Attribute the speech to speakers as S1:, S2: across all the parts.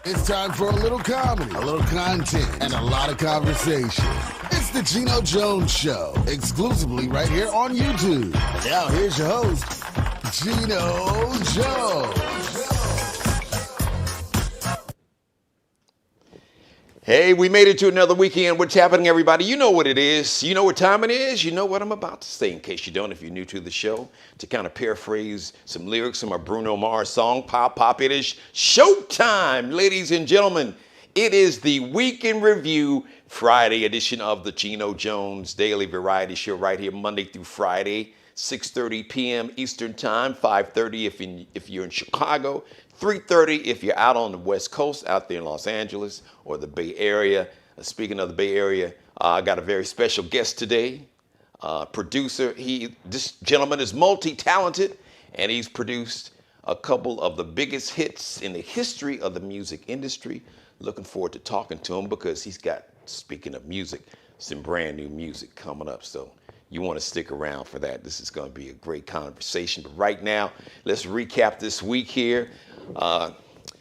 S1: It's time for a little comedy, a little content, and a lot of conversation. It's the Geno Jones Show, exclusively right here on YouTube. And now here's your host, Geno Jones.
S2: Hey, we made it to another weekend. What's happening, everybody? You know what it is. You know what time it is. You know what I'm about to say, in case you don't, if you're new to the show. To kind of paraphrase some lyrics from a Bruno Mars song, Pop, Pop, it is showtime, ladies and gentlemen. It is the Week in Review Friday edition of the Geno Jones Daily Variety Show right here, Monday through Friday, 6:30 p.m. Eastern Time, 5:30 if you're in Chicago, 3:30 if you're out on the West Coast, out there in Los Angeles or the Bay Area. Speaking of the Bay Area, I got a very special guest today, producer. This gentleman is multi-talented, and he's produced a couple of the biggest hits in the history of the music industry. Looking forward to talking to him because he's got, speaking of music, some brand new music coming up. So you want to stick around for that. This is going to be a great conversation. But right now, let's recap this week here.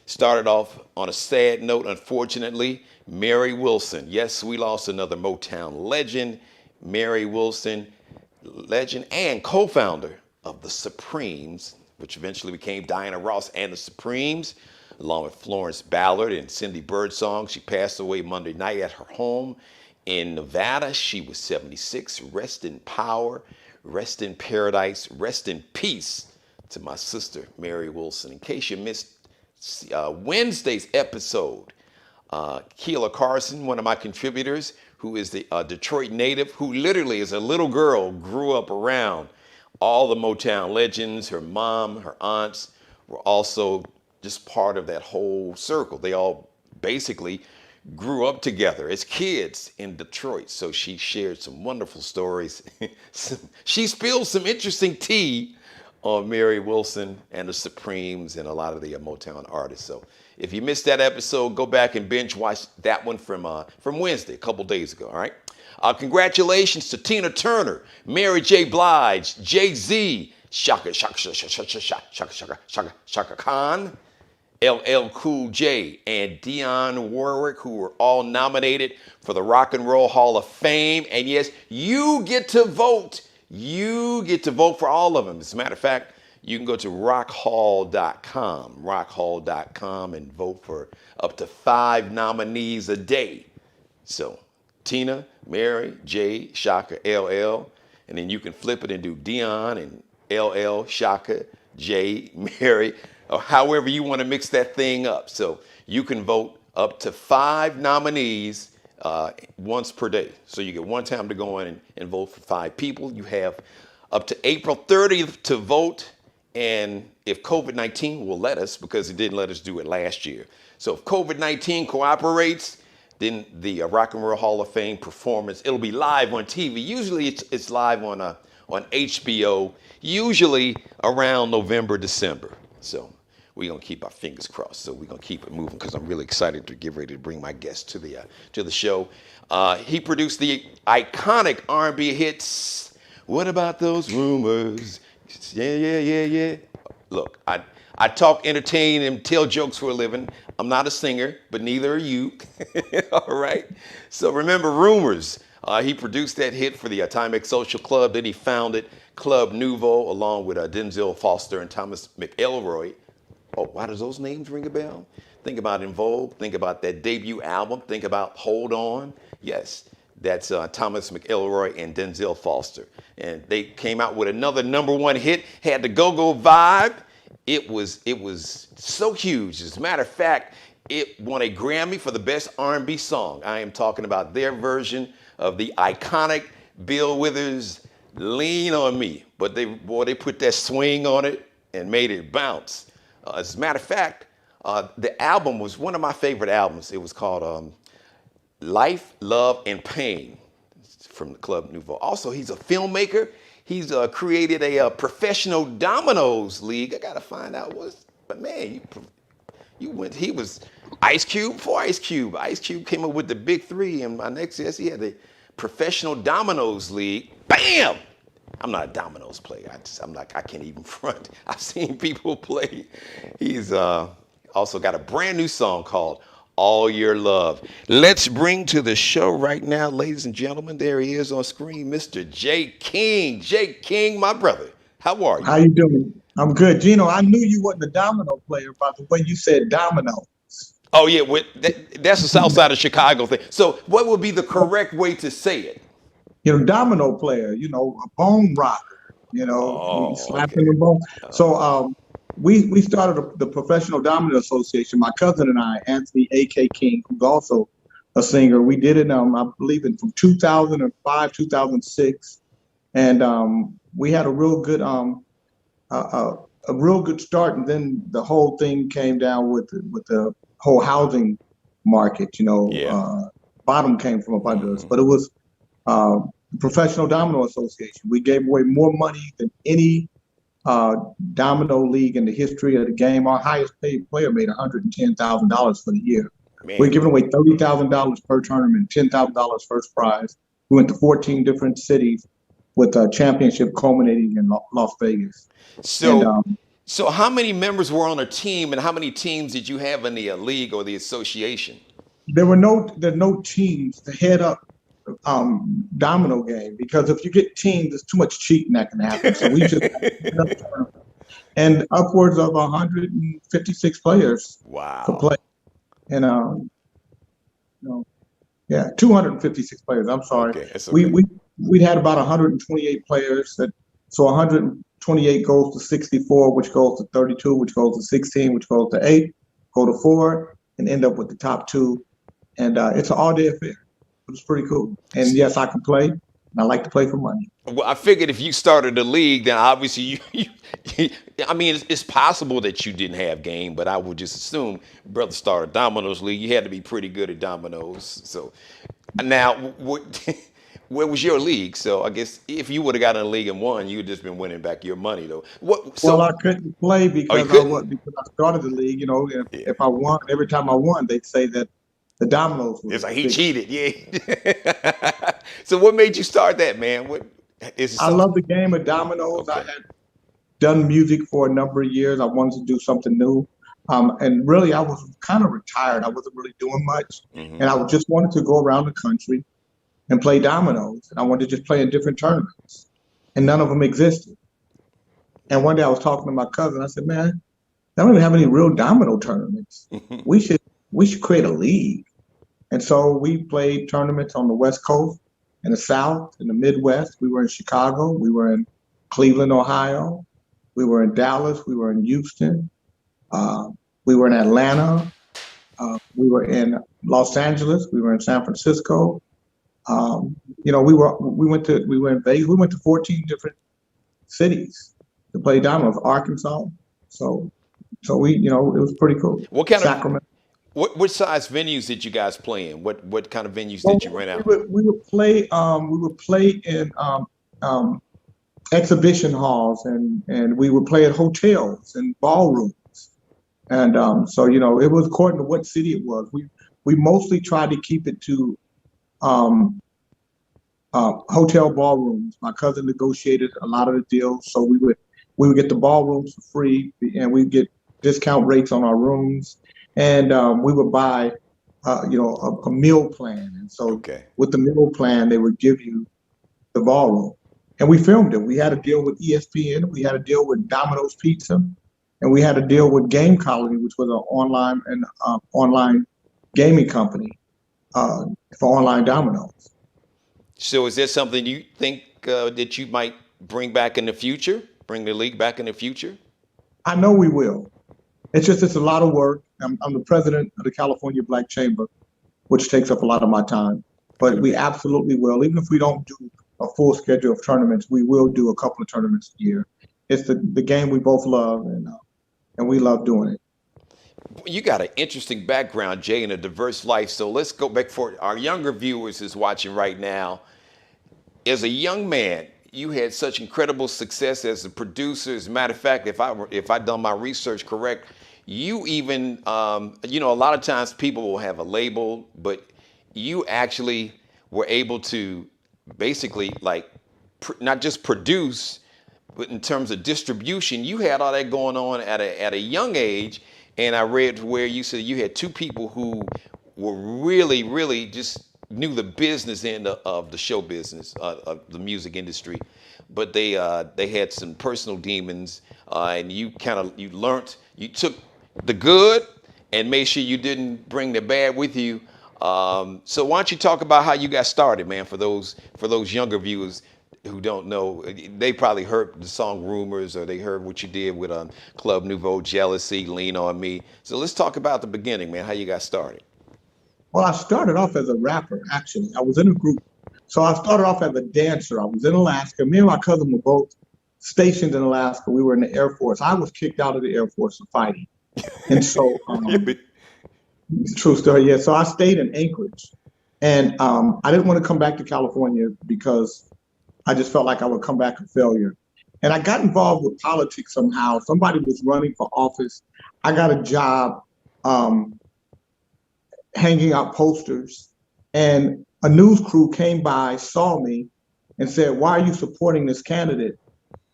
S2: Started off on a sad note, unfortunately. Mary Wilson. Yes, we lost another Motown legend. Mary Wilson, legend and co-founder of the Supremes, which eventually became Diana Ross and the Supremes, along with Florence Ballard and Cindy Birdsong. She passed away Monday night at her home in Nevada. She was 76. Rest in power, rest in paradise, rest in peace to my sister, Mary Wilson. In case you missed Wednesday's episode, Keela Carson, one of my contributors, who is the Detroit native, who literally as a little girl grew up around all the Motown legends. Her mom, her aunts were also just part of that whole circle. They all basically grew up together as kids in Detroit. So she shared some wonderful stories. She spilled some interesting tea on Mary Wilson and the Supremes and a lot of the Motown artists. So if you missed that episode, go back and binge watch that one from Wednesday, a couple days ago, all right? Congratulations to Tina Turner, Mary J. Blige, Jay-Z, Shaka Khan, LL Cool J, and Dionne Warwick, who were all nominated for the Rock and Roll Hall of Fame. And yes, you get to vote. You get to vote for all of them. As a matter of fact, you can go to rockhall.com, and vote for up to 5 nominees a day. So Tina, Mary, J, Shaka, LL, and then you can flip it and do Dion and LL, Shaka, J, Mary, or however you want to mix that thing up. So you can vote up to 5 nominees once per day. So you get one time to go in and vote for 5 people. You have up to April 30th to vote. And if COVID-19 will let us, because it didn't let us do it last year. So if COVID-19 cooperates, then the Rock and Roll Hall of Fame performance, it'll be live on TV. Usually it's live on HBO, usually around November, December. So we're going to keep our fingers crossed. So we're going to keep it moving because I'm really excited to get ready to bring my guest to the show. He produced the iconic R&B hits, What About Those Rumors? Yeah. Look, I talk, entertain, and tell jokes for a living. I'm not a singer, but neither are you. All right? So remember Rumors. He produced that hit for the Timex Social Club. Then he founded Club Nouveau along with Denzel Foster and Thomas McElroy. Oh, why does those names ring a bell? Think about In Vogue. Think about that debut album. Think about Hold On. Yes, that's Thomas McElroy and Denzel Foster. And they came out with another #1 hit, had the go-go vibe. It was so huge. As a matter of fact, it won a Grammy for the best R&B song. I am talking about their version of the iconic Bill Withers' Lean on Me. But they put that swing on it and made it bounce. As a matter of fact, the album was one of my favorite albums. It was called Life, Love, and Pain from the Club Nouveau. Also, he's a filmmaker. He's created a professional dominoes league. I got to find out but man, he was Ice Cube before Ice Cube. Ice Cube came up with the big 3, and my next guest, he had the professional dominoes league. Bam! I'm not a dominoes player. I can't even front. I've seen people play. He's Also got a brand new song called All Your Love. Let's bring to the show right now, ladies and gentlemen, there he is on screen, Mr. Jay King. Jay King, my brother. How are
S3: How
S2: you?
S3: you doing? I'm good. Gino, I knew you wasn't a domino player by the way you said domino.
S2: Oh, yeah, that's the south side of Chicago thing. So, what would be the correct way to say it?
S3: Domino player, a bone rocker, you
S2: Oh,
S3: slapping
S2: okay.
S3: the bone. So
S2: Oh,
S3: we started the Professional Domino Association. My cousin and I, Anthony A.K. King, who's also a singer, we did it I believe in from 2005, 2006. And we had uh, a real good start, and then the whole thing came down with the whole housing market.
S2: yeah.
S3: Bottom came from up under us,
S2: Hmm.
S3: but it was the Professional Domino Association. We gave away more money than any uh, domino league in the history of the game. Our highest paid player made $110,000 for the year. We're
S2: Man,
S3: giving away $30,000 per tournament, $10,000 first prize. We went to 14 different cities with a championship culminating in Las Vegas. And
S2: so so how many members were on a team, and how many teams did you have in the league or the association?
S3: there are no teams to head up domino game, because if you get teams, there's too much cheating that can happen. So we just and upwards of 156 players could
S2: Wow.
S3: play. And you know, yeah, 256 players. I'm sorry.
S2: Okay, that's
S3: We
S2: okay.
S3: we we had about 128 players. So 128 goes to 64, which goes to 32, which goes to 16, which goes to 8, go to 4, and end up with the top two. And it's an all-day affair. It was pretty cool. And yes, I can play. And I like to play for money.
S2: Well, I figured if you started the league, then obviously I mean, it's possible that you didn't have game, but I would just assume, brother started Domino's League. You had to be pretty good at dominoes. So now, what, where was your league? So I guess if you would have gotten in a league and won, you'd just been winning back your money, though. What?
S3: Well,
S2: So,
S3: I couldn't play
S2: oh, you
S3: because
S2: couldn't?
S3: because I started the league.
S2: Yeah.
S3: If I won, every time I won, they'd say that the dominoes
S2: It's
S3: was
S2: like he
S3: big.
S2: cheated. Yeah. So what made you start that, man? What is it?
S3: I
S2: Something?
S3: love the game of dominoes. I
S2: Okay.
S3: had done music for a number of years. I wanted to do something new. And really, I was kind of retired. I wasn't really doing much.
S2: Hmm.
S3: And I just wanted to go around the country and play dominoes. And I wanted to just play in different tournaments. And none of them existed. And one day I was talking to my cousin. I said, man, I don't even have any real domino tournaments. We should we should create a league. And so we played tournaments on the West Coast, in the South, in the Midwest. We were in Chicago. We were in Cleveland, Ohio. We were in Dallas. We were in Houston. Uh, we were in Atlanta. We were in Los Angeles. We were in San Francisco. We were in Vegas. We went to 14 different cities to play dominoes. Arkansas. So it was pretty cool.
S2: What kind of
S3: Sacramento.
S2: what size venues did you guys play in? What kind of venues
S3: Well,
S2: did you rent
S3: we
S2: out?
S3: would we would play in um, exhibition halls, and we would play at hotels and ballrooms. And so it was according to what city it was. We mostly tried to keep it to um, hotel ballrooms. My cousin negotiated a lot of the deals, so we would get the ballrooms for free, and we'd get discount rates on our rooms, and we would buy a meal plan. And so
S2: Okay.
S3: with the meal plan, they would give you the ballroom. And we filmed it. We had a deal with ESPN, we had a deal with Domino's Pizza, and we had a deal with Game Colony, which was an online gaming company uh, for online dominoes.
S2: So is there something you think that you might bring back in the future? Bring the league back in the future?
S3: I know we will. It's a lot of work. I'm the president of the California Black Chamber, which takes up a lot of my time. But we
S2: Okay.
S3: absolutely will. Even if we don't do a full schedule of tournaments, we will do a couple of tournaments a year. It's the game we both love, and we love doing it.
S2: You got an interesting background, Jay, and a diverse life. So let's go back for our younger viewers is watching right now. As a young man, you had such incredible success as a producer. As a matter of fact, if I done my research correct, you even a lot of times people will have a label, but you actually were able to basically like not just produce, but in terms of distribution, you had all that going on at a young age, and I read where you said you had two people who were really, really just knew the business end of the show business, of the music industry, but they had some personal demons, and you learned, you took the good and made sure you didn't bring the bad with you. So why don't you talk about how you got started, man? For those younger viewers who don't know, they probably heard the song Rumors, or they heard what you did with Club Nouveau, Jealousy, Lean on Me. So let's talk about the beginning, man. How you got started?
S3: Well, I started off as a rapper, actually. I was in a group. So I started off as a dancer. I was in Alaska. Me and my cousin were both stationed in Alaska. We were in the Air Force. I was kicked out of the Air Force for fighting. And so, true story, yeah. So I stayed in Anchorage. And I didn't want to come back to California because I just felt like I would come back a failure. And I got involved with politics somehow. Somebody was running for office. I got a job hanging out posters, and a news crew came by, saw me, and said, "Why are you supporting this candidate?"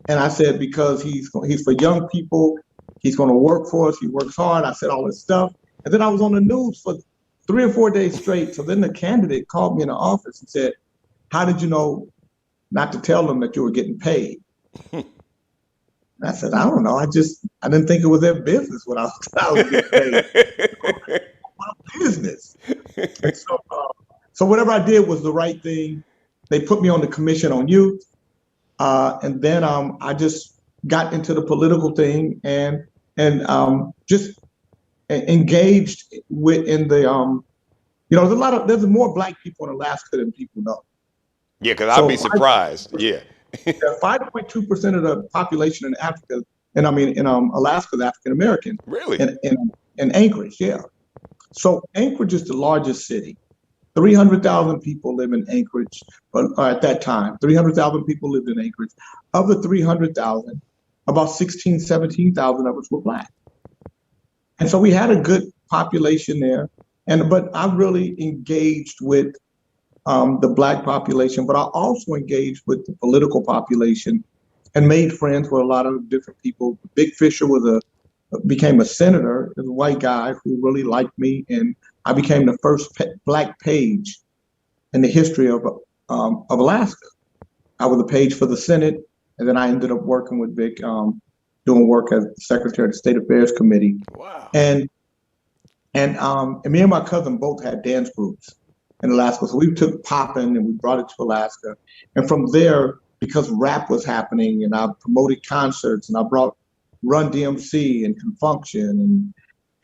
S3: And I said, "Because he's for young people. He's going to work for us. He works hard." I said all this stuff, and then I was on the news for 3 or 4 days straight. So then the candidate called me in the office and said, "How did you know not to tell them that you were getting paid?" And I said, "I don't know. I didn't think it was their business what I was getting paid. My business." And so whatever I did was the right thing. They put me on the Commission on Youth, and then I just got into the political thing and just engaged in the there's more Black people in Alaska than people know.
S2: Yeah, because I'd
S3: So
S2: be surprised. Yeah.
S3: 5.2% of the population in Africa, and I mean in Alaska, is African American.
S2: Really?
S3: In Anchorage, yeah. So Anchorage is the largest city. 300,000 people live in Anchorage, but at that time, 300,000 people lived in Anchorage. Of the 300,000, about 16, 17,000 of us were Black. And so we had a good population there. But I really engaged with the Black population, but I also engaged with the political population and made friends with a lot of different people. Big Fisher became a senator, a white guy who really liked me, and I became the first Black page in the history of Alaska. I was a page for the Senate, and then I ended up working with Vic, doing work as Secretary of the State Affairs Committee.
S2: Wow.
S3: And me and my cousin both had dance groups in Alaska. So we took poppin' and we brought it to Alaska. And from there, because rap was happening and I promoted concerts and I brought Run DMC and Confunction.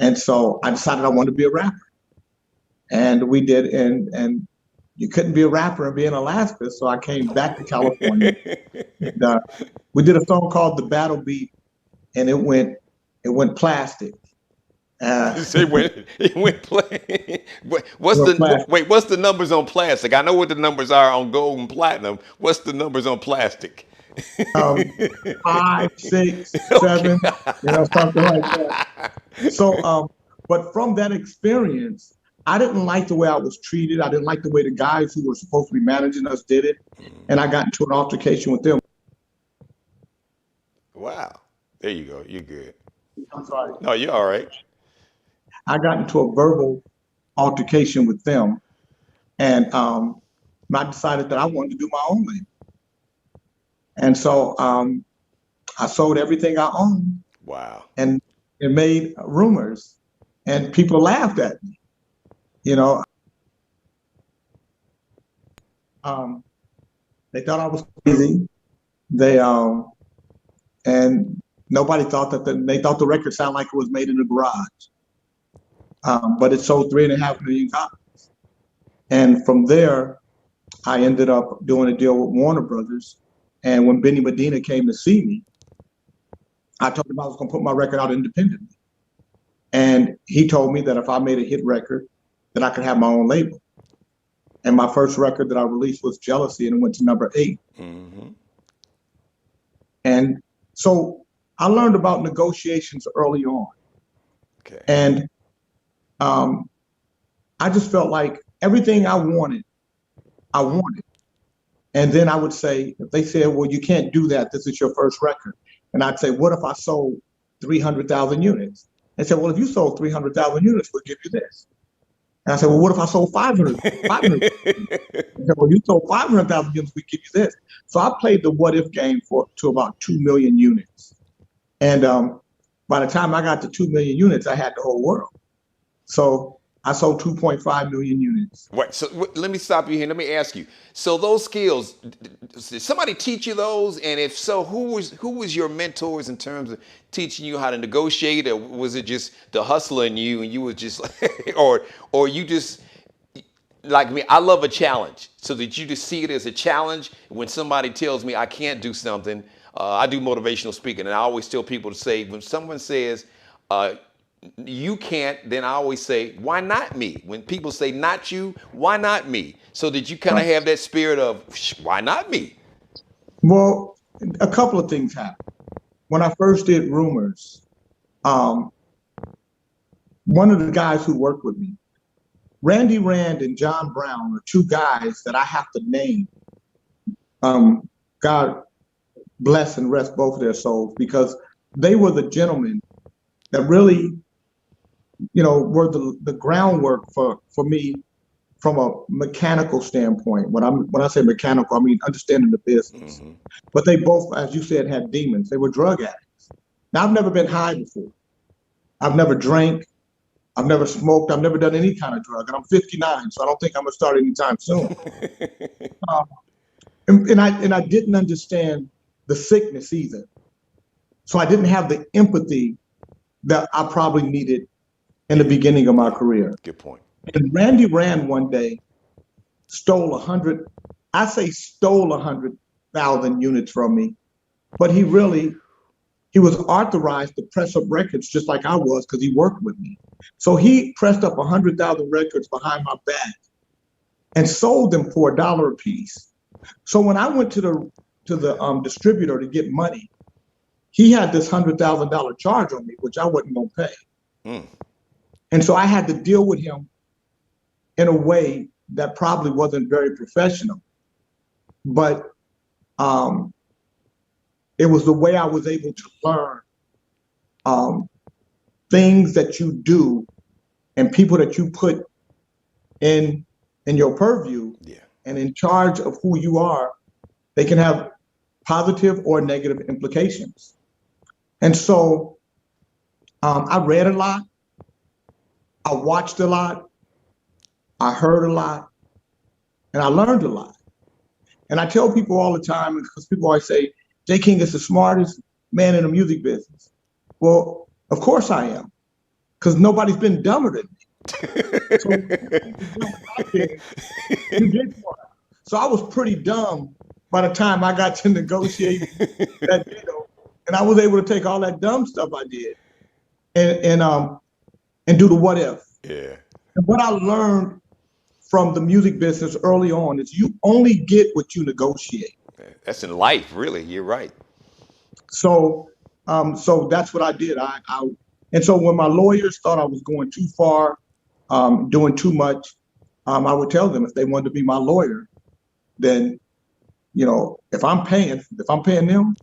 S3: And so I decided I wanted to be a rapper. And we did. And you couldn't be a rapper and be in Alaska. So I came back to California. And, we did a song called The Battle Beat, and it went plastic.
S2: It went play. What's the numbers on plastic? I know what the numbers are on gold and platinum. What's the numbers on plastic?
S3: 5, 6, 7, something like that. So, but from that experience, I didn't like the way I was treated. I didn't like the way the guys who were supposed to be managing us did it. And I got into an altercation with them.
S2: Wow. There you go. You're good.
S3: I'm sorry.
S2: No, you're all right.
S3: I got into a verbal altercation with them, and I decided that I wanted to do my own label. And so I sold everything I owned.
S2: Wow.
S3: And it made Rumors, and people laughed at me. They thought I was crazy. And nobody thought they thought the record sounded like it was made in a garage. But it sold 3.5 million copies. And from there, I ended up doing a deal with Warner Brothers. And when Benny Medina came to see me, I told him I was going to put my record out independently. And he told me that if I made a hit record, that I could have my own label. And my first record that I released was Jealousy, and it went to number 8.
S2: Mm-hmm.
S3: And so I learned about negotiations early on.
S2: Okay.
S3: And I just felt like everything I wanted. And then I would say, if they said, well, you can't do that, this is your first record. And I'd say, what if I sold 300,000 units? They said, well, if you sold 300,000 units, we'll give you this. And I said, well, what if I sold 500? They said, well, you sold 500,000 units, we give you this. So I played the what if game to about 2 million units. And by the time I got to 2 million units, I had the whole world. So I sold 2.5 million units.
S2: Right. So let me stop you here. Let me ask you. So those skills, did somebody teach you those? And if so, who was your mentors in terms of teaching you how to negotiate, or was it just the hustler in you, and you were just, or you just like me? I love a challenge. So that you just see it as a challenge. When somebody tells me I can't do something, I do motivational speaking, and I always tell people to say when someone says, you can't, then I always say, why not me? When people say not you, why not me? So that you kind of have that spirit of, why not me?
S3: Well, a couple of things happened. When I first did Rumors, um, one of the guys who worked with me, Randy Rand and John Brown, are two guys that I have to name. God bless and rest both of their souls, because they were the gentlemen that really, were the groundwork for me from a mechanical standpoint. When I say mechanical, I mean understanding the business.
S2: Mm-hmm.
S3: But they both, as you said, had demons. They were drug addicts. Now, I've never been high before. I've never drank. I've never smoked. I've never done any kind of drug. And I'm 59, so I don't think I'm gonna start anytime soon. Um, and I didn't understand the sickness either. So I didn't have the empathy that I probably needed in the beginning of my career.
S2: Good point.
S3: And Randy Rand one day stole 100,000 units from me, but he was authorized to press up records just like I was, because he worked with me. So he pressed up 100,000 records behind my back and sold them for $1 a piece. So when I went to the distributor to get money, he had this $100,000 charge on me, which I wasn't gonna pay.
S2: Mm.
S3: And so I had to deal with him in a way that probably wasn't very professional, but it was the way I was able to learn things that you do and people that you put in your purview,
S2: Yeah.
S3: and in charge of who you are. They can have positive or negative implications. And so I read a lot, I watched a lot, I heard a lot, and I learned a lot. And I tell people all the time, because people always say, J. King is the smartest man in the music business. Well, of course I am, because nobody's been dumber than me. So, so I was pretty dumb by the time I got to negotiate that deal. And I was able to take all that dumb stuff I did and do the what if.
S2: Yeah.
S3: And what I learned from the music business early on is you only get what you negotiate.
S2: That's in life, really. You're right.
S3: So so that's what I did. And so when my lawyers thought I was going too far, doing too much, I would tell them if they wanted to be my lawyer, then if I'm paying them,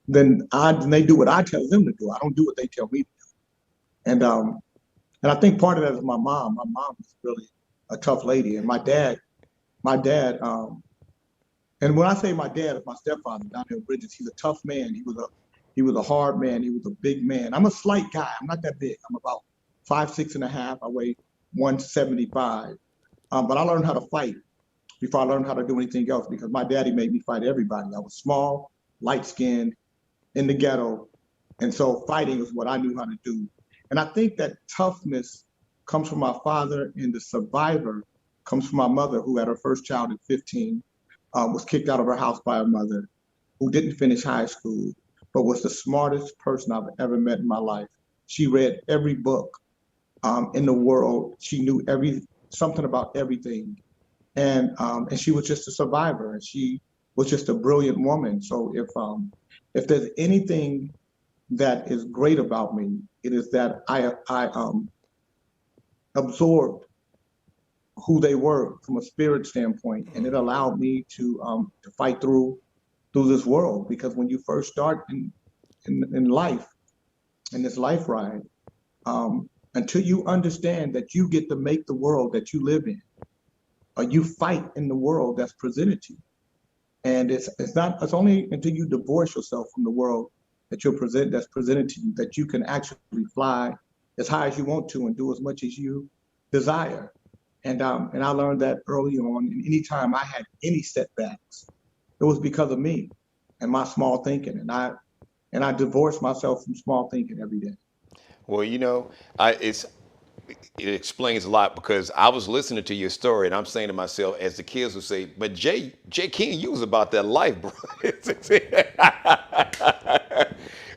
S3: then they do what I tell them to do. I don't do what they tell me to do. And I think part of that is my mom. My mom is really a tough lady, and my dad, and when I say my dad, it's my stepfather down there in Bridges. He's a tough man. He was a hard man. He was a big man. I'm a slight guy. I'm not that big. I'm about 5'6.5". I weigh 175. But I learned how to fight before I learned how to do anything else, because my daddy made me fight everybody. I was small, light-skinned, in the ghetto, and so fighting is what I knew how to do. And I think that toughness comes from my father, and the survivor comes from my mother, who had her first child at 15, was kicked out of her house by her mother, who didn't finish high school, but was the smartest person I've ever met in my life. She read every book in the world. She knew something about everything. And she was just a survivor, and she was just a brilliant woman. So if there's anything that is great about me, it is that I absorbed who they were from a spirit standpoint, and it allowed me to fight through this world. Because when you first start in life, in this life ride, until you understand that you get to make the world that you live in, or you fight in the world that's presented to you. And it's only until you divorce yourself from the world that's presented to you that you can actually fly as high as you want to and do as much as you desire. And I learned that early on. And anytime I had any setbacks, it was because of me and my small thinking. And I divorced myself from small thinking every day.
S2: Well, it explains a lot because I was listening to your story and I'm saying to myself, as the kids would say, but Jay King, you was about that life, bro.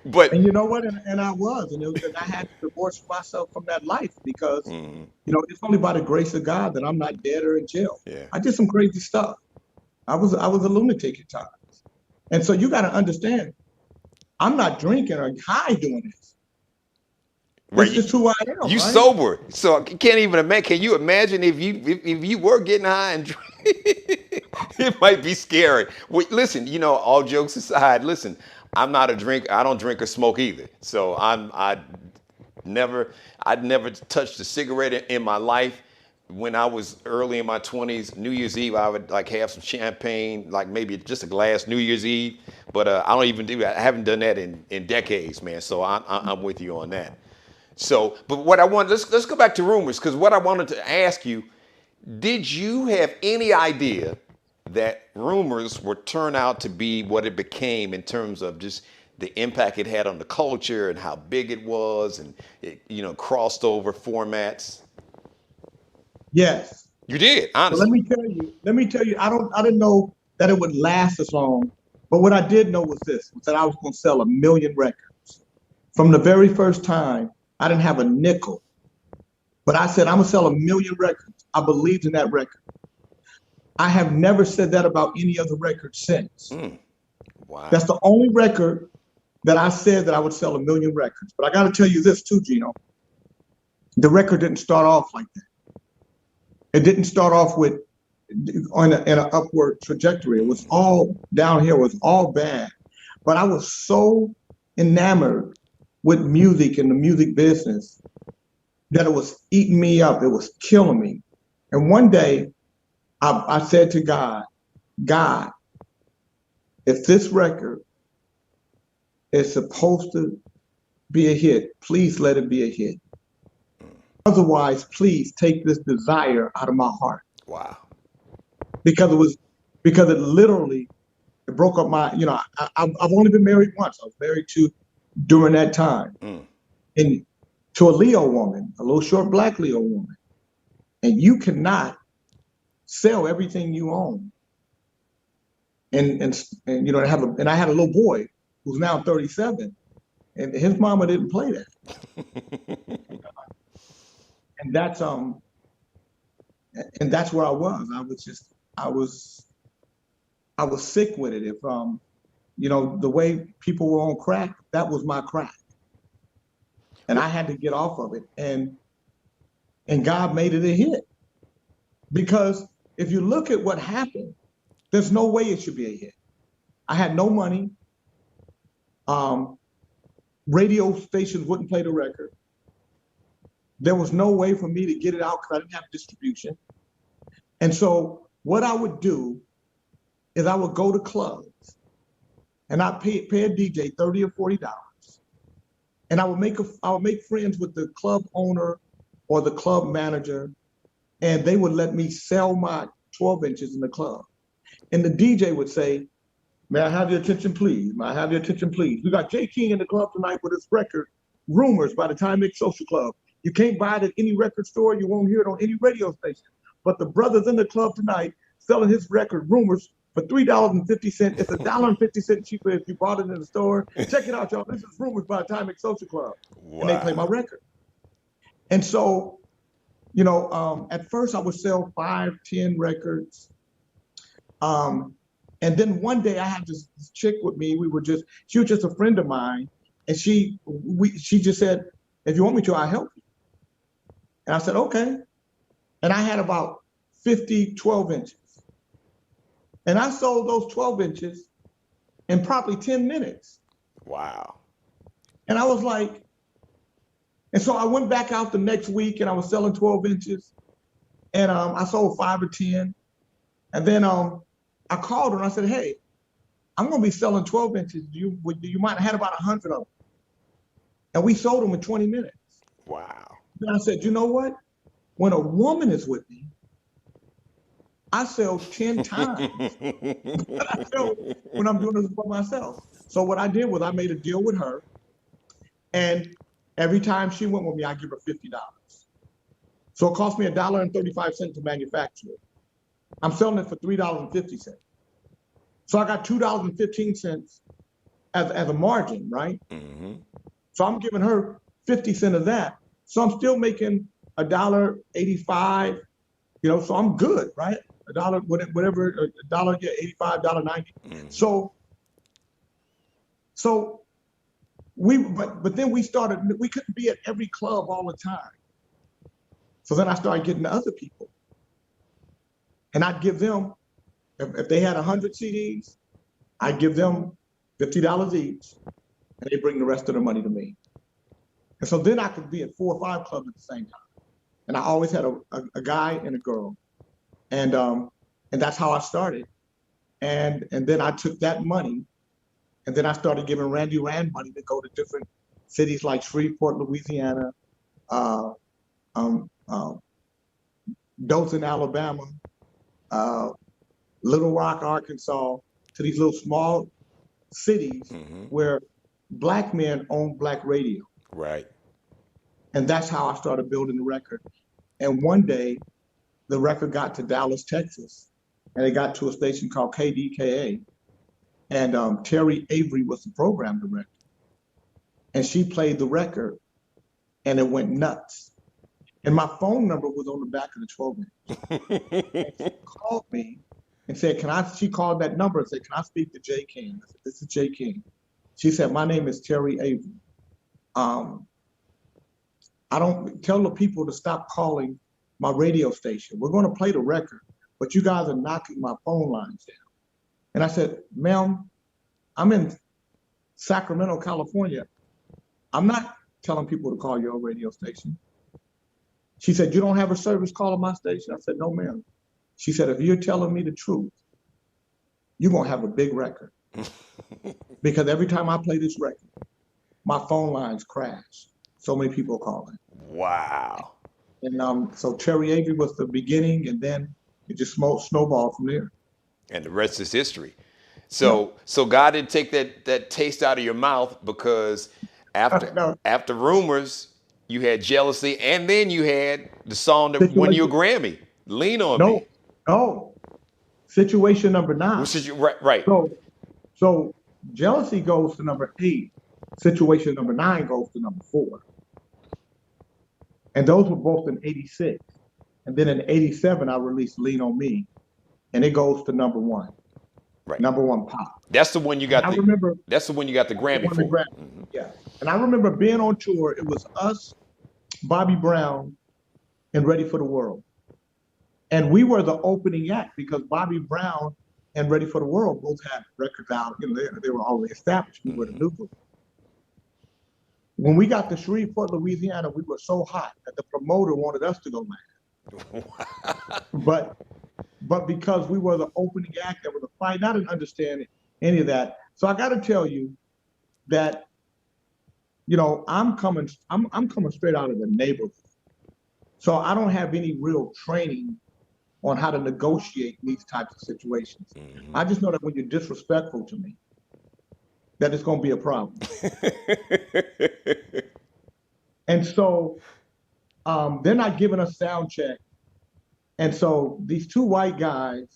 S2: But
S3: And you know what? And I was, and I had to divorce myself from that life because, it's only by the grace of God that I'm not dead or in jail.
S2: yeah,
S3: I did some crazy stuff. I was a lunatic at times. And so you got to understand, I'm not drinking or high doing this.
S2: right.
S3: It's just who I am,
S2: You
S3: right?
S2: sober, so I can't even imagine. Can you imagine if you were getting high and drink? It might be scary. Wait, listen, all jokes aside, listen, I'm not a drink. I don't drink or smoke either. So I'd never touched a cigarette in my life. When I was early in my 20s, New Year's Eve, I would like have some champagne, like maybe just a glass New Year's Eve. But I don't even do that. I haven't done that in decades, man. So I'm with you on that. So, but what I want, let's go back to rumors, because what I wanted to ask you, did you have any idea that rumors would turn out to be what it became in terms of just the impact it had on the culture and how big it was and it, crossed over formats?
S3: Yes.
S2: You did,
S3: But let
S2: honestly.
S3: me tell you, I didn't know that it would last as long. But what I did know was that I was going to sell 1 million records. From the very first time, I didn't have a nickel, but I said, I'm going to sell 1 million records. I believed in that record. I have never said that about any other record since.
S2: Wow.
S3: That's the only record that I said that I would sell 1 million records. But I got to tell you this too, Geno. The record didn't start off like that. It didn't start off with in an upward trajectory. It was all downhill. It was all bad. But I was so enamored with music and the music business that it was eating me up. It was killing me. And one day I said to God, if this record is supposed to be a hit, please let it be a hit. Otherwise, please take this desire out of my heart.
S2: Wow.
S3: Because it literally it broke up my, I've only been married once. I was married to during that time. And to a Leo woman, a little short black Leo woman. And you cannot sell everything you own. And I had a little boy who's now 37, and his mama didn't play that. And that's where I was. I was sick with it. If the way people were on crack, that was my crack. And I had to get off of it. And God made it a hit. Because if you look at what happened, there's no way it should be a hit. I had no money. Radio stations wouldn't play the record. There was no way for me to get it out because I didn't have distribution. And so what I would do is I would go to clubs and I'd pay a DJ $30 or $40. And I would make friends with the club owner or the club manager, and they would let me sell my 12 inches in the club. And the DJ would say, may I have your attention, please? May I have your attention, please? We got Jay King in the club tonight with his record, Rumors, by the Time Mix Social Club. You can't buy it at any record store. You won't hear it on any radio station. But the brother's in the club tonight selling his record, Rumors, for $3.50. It's $1.50 cheaper if you bought it in the store. Check it out, y'all. This is Rumors by the Time Mix Social Club.
S2: Wow.
S3: And they play my record. And so, at first I would sell 5, 10 records. And then one day I had this chick with me. She was just a friend of mine. And she just said, if you want me to, I'll help you. And I said, okay. And I had about 50 12 inches. And I sold those 12 inches in probably 10 minutes.
S2: Wow.
S3: And I was like, And so I went back out the next week and I was selling 12 inches and I sold 5 or 10. And then I called her and I said, hey, I'm going to be selling 12 inches. Do you mind? I had about 100 of them. And we sold them in 20 minutes.
S2: Wow.
S3: Then I said, you know what? When a woman is with me, I sell 10 times what I sell when I'm doing this for myself. So what I did was I made a deal with her. And every time she went with me, I give her $50. So it cost me $1.35 to manufacture it. I'm selling it for $3.50. So I got $2.15 as a margin, right?
S2: Mm-hmm.
S3: So I'm giving her 50 cents of that. So I'm still making $1.85, so I'm good, right? A dollar, whatever, a dollar, yeah, 85, $1.90.
S2: Mm-hmm.
S3: So but then we couldn't be at every club all the time. So then I started getting to other people. And I'd give them, if they had 100 CDs, I'd give them $50 each, and they bring the rest of the money to me. And so then I could be at 4 or 5 clubs at the same time. And I always had a guy and a girl. And that's how I started. And then I took that money, and then I started giving Randy Rand money to go to different cities like Shreveport, Louisiana, uh, um, uh, Dothan, Alabama, Little Rock, Arkansas, to these little small cities
S2: Mm-hmm.
S3: where Black men own Black radio.
S2: Right.
S3: And that's how I started building the record. And one day, the record got to Dallas, Texas, and it got to a station called KDKA. And Terry Avery was the program director. And she played the record, and it went nuts. And my phone number was on the back of the 12-inch. And she called me and said, she called that number and said, can I speak to Jay King? I said, this is Jay King. She said, my name is Terry Avery. I don't tell the people to stop calling my radio station. We're going to play the record, but you guys are knocking my phone lines down. And I said, ma'am, I'm in Sacramento, California. I'm not telling people to call your radio station. She said, you don't have a service call on my station? I said, no, ma'am. She said, if you're telling me the truth, you're going to have a big record. Because every time I play this record, my phone lines crash. So many people are calling.
S2: Wow.
S3: And so Terry Avery was the beginning, and then it just snowballed from there.
S2: And the rest is history. So God didn't take that taste out of your mouth, because after Rumors, you had Jealousy, and then you had the song that won you a Grammy, Lean on Me.
S3: No. Situation number 9.
S2: Right.
S3: So Jealousy goes to number 8. Situation number 9 goes to number 4. And those were both in 86. And then in 87, I released Lean on Me, and it goes to number 1.
S2: Right.
S3: Number 1 pop.
S2: That's the one you got. That's the one you got the Grammy for.
S3: Mm-hmm. Yeah. And I remember being on tour. It was us, Bobby Brown, and Ready for the World. And we were the opening act because Bobby Brown and Ready for the World both had records out. They were already established. We were the Nouveau. When we got to Shreveport, Louisiana, we were so hot that the promoter wanted us to go live. But because we were the opening act, there was a fight. I didn't understand any of that. So I got to tell you that, I'm coming straight out of the neighborhood. So I don't have any real training on how to negotiate these types of situations. Mm-hmm. I just know that when you're disrespectful to me, that it's going to be a problem. And so they're not giving us sound check. And so these 2 white guys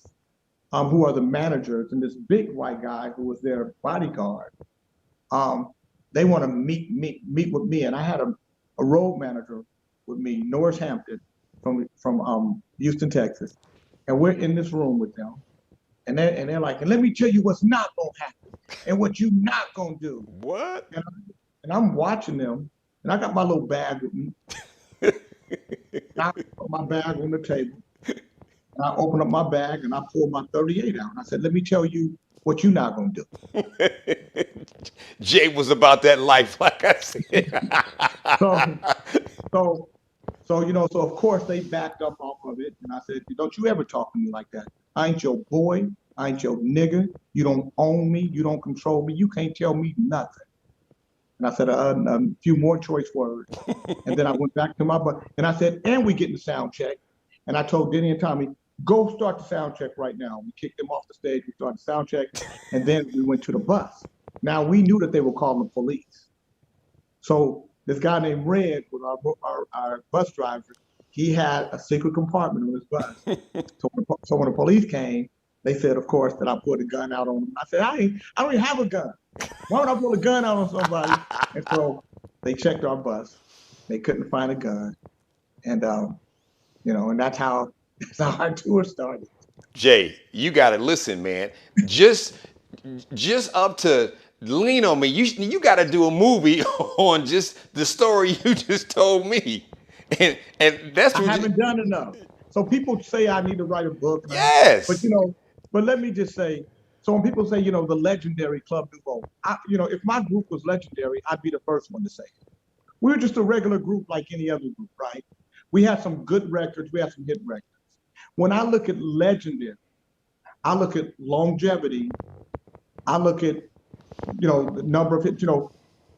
S3: who are the managers, and this big white guy who was their bodyguard, they want to meet with me. And I had a road manager with me, Norris Hampton, from Houston, Texas. And we're in this room with them. And they're like, and let me tell you what's not going to happen and what you're not going to do.
S2: What?
S3: And I'm watching them, and I got my little bag with me. And I put my bag on the table. And I opened up my bag and I pulled my 38 out. And I said, let me tell you what you're not going to do.
S2: Jay was about that life, like I said.
S3: So, so, so of course they backed up off of it. And I said, don't you ever talk to me like that. I ain't your boy. I ain't your nigga. You don't own me. You don't control me. You can't tell me nothing. And I said a few more choice words. And then I went back to my butt and I said, and we getting the sound check. And I told Denny and Tommy, go start the sound check right now. We kicked them off the stage. We started the sound check. And then we went to the bus. Now we knew that they were calling the police. So this guy named Red was our bus driver. He had a secret compartment on his bus. So when the police came, they said, of course, that I put a gun out on them. I said, I don't even have a gun. Why would I pull a gun out on somebody? And so they checked our bus. They couldn't find a gun. And, and that's how our tour started.
S2: Jay, you gotta listen, man. Just up to lean on me. You gotta do a movie on just the story you just told me. And that's
S3: I
S2: what
S3: haven't done enough. So people say I need to write a book. But,
S2: yes.
S3: but let me just say, so when people say, the legendary Club Nouveau, if my group was legendary, I'd be the first one to say it. We were just a regular group like any other group, right? We had some good records. We had some hit records. When I look at legendary, I look at longevity. I look at, the number of hits,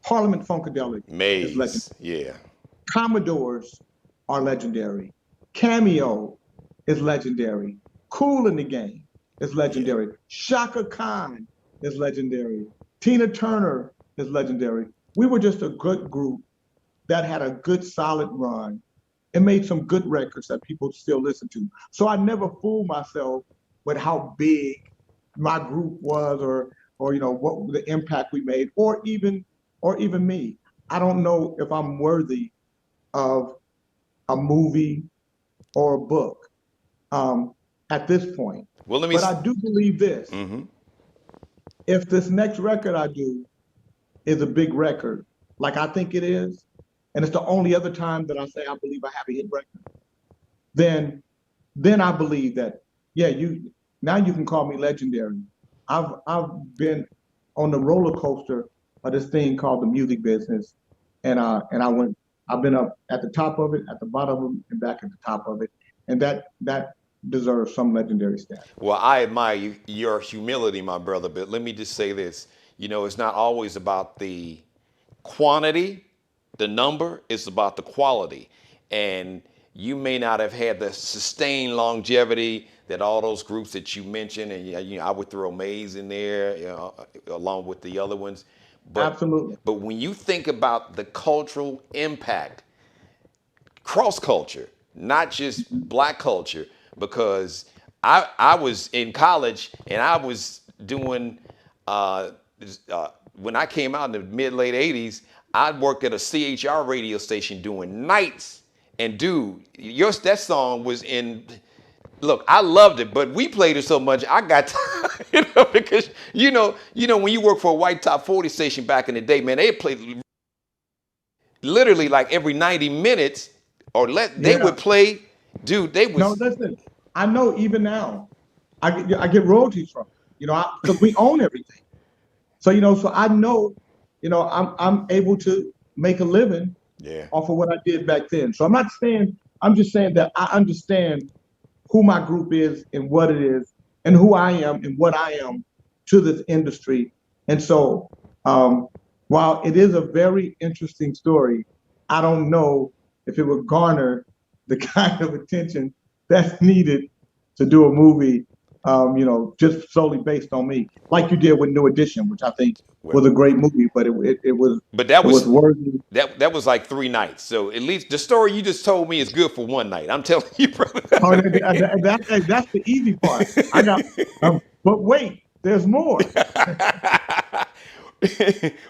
S3: Parliament Funkadelic is legendary.
S2: Maze, yeah.
S3: Commodores are legendary. Cameo is legendary. Cool in the Game is legendary. Shaka Khan is legendary. Tina Turner is legendary. We were just a good group that had a good solid run and made some good records that people still listen to. So I never fooled myself with how big my group was or what the impact we made or even me. I don't know if I'm worthy of a movie or a book at this point.
S2: Well,
S3: but I do believe this.
S2: Mm-hmm.
S3: If this next record I do is a big record, like I think it is, and it's the only other time that I say I believe I have a hit record, then I believe that, yeah, now you can call me legendary. I've been on the roller coaster of this thing called the music business, and I've been up at the top of it, at the bottom of it, and back at the top of it, and that deserves some legendary status.
S2: Well, I admire your humility, my brother, but let me just say this. It's not always about the quantity, the number, it's about the quality. And you may not have had the sustained longevity that all those groups that you mentioned, and I would throw Maze in there, along with the other ones. But,
S3: absolutely.
S2: But when you think about the cultural impact, cross culture, not just black culture, because I was in college and I was doing when I came out in the mid late 80s, I worked at a CHR radio station doing nights. And dude, that song was in. Look, I loved it, but we played it so much I got tired, because when you work for a white top 40 station back in the day, man, they played literally like every 90 minutes, or they would play. Dude, they was.
S3: No, listen. I know even now, I get royalties from it, because we own everything. So so I know, I'm able to make a living off of what I did back then. So I'm just saying that I understand who my group is and what it is, and who I am and what I am to this industry. And so, while it is a very interesting story, I don't know if it would garner the kind of attention that's needed to do a movie, just solely based on me, like you did with New Edition, which I think was a great movie, but it was.
S2: But that was
S3: worthy.
S2: That was like 3 nights. So at least the story you just told me is good for 1 night. I'm telling you, brother.
S3: That's the easy part. But wait, there's more.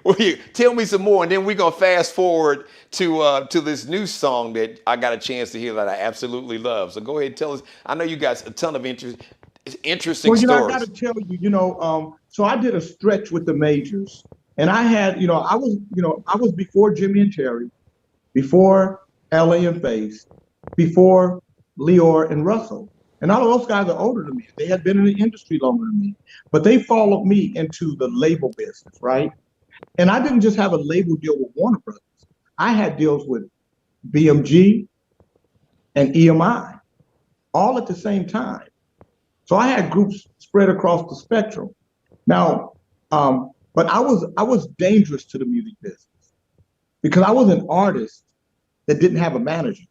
S2: Well, tell me some more, and then we're gonna fast forward to this new song that I got a chance to hear that I absolutely love. So go ahead and tell us. I know you got a ton of interesting stories.
S3: I got to tell you, so I did a stretch with the majors, and I had, I was before Jimmy and Terry, before LA and Face, before Leor and Russell. And all of those guys are older than me. They had been in the industry longer than me, but they followed me into the label business, right? And I didn't just have a label deal with Warner Brothers. I had deals with BMG and EMI all at the same time. So I had groups spread across the spectrum. Now, but I was dangerous to the music business because I was an artist that didn't have a manager.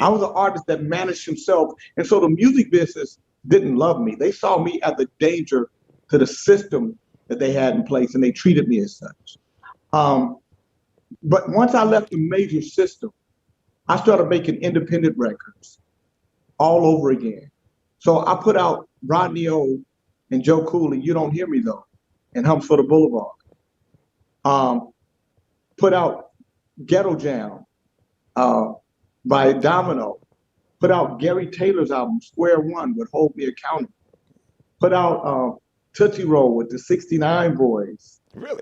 S3: I was an artist that managed himself, and so the music business didn't love me. They saw me as a danger to the system that they had in place, and they treated me as such. Um, but once I left the major system, I started making independent records all over again. So I put out Rodney O and Joe Cooley, You Don't Hear Me Though, and Humps for the Boulevard. Um, Put out Ghetto Jam uh, by Domino. Put out Gary Taylor's album, Square One, would Hold Me Accountable. Put out Tootsie Roll with the 69 Boys.
S2: Really?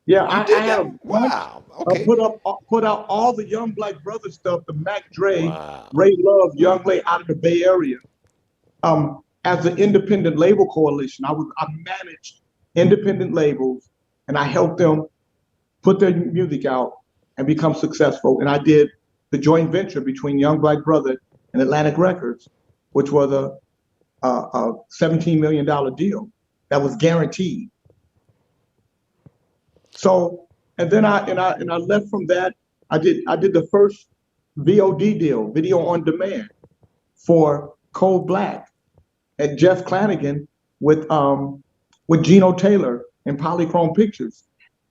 S3: Yeah,
S2: You
S3: I
S2: did
S3: had a
S2: that?
S3: bunch.
S2: Wow. Okay.
S3: Put out all the Young Black Brothers stuff, the Mac Dre,
S2: Wow.
S3: Ray Love, Young Lay out of the Bay Area. As an independent label coalition, I managed independent labels and I helped them put their music out and become successful. And I did the joint venture between Young Black Brother and Atlantic Records, which was a $17 million deal that was guaranteed. So, and then I left from that. I did the first VOD deal, video on demand, for Cold Black and Jeff Clanagan with Geno Taylor and Polychrome Pictures,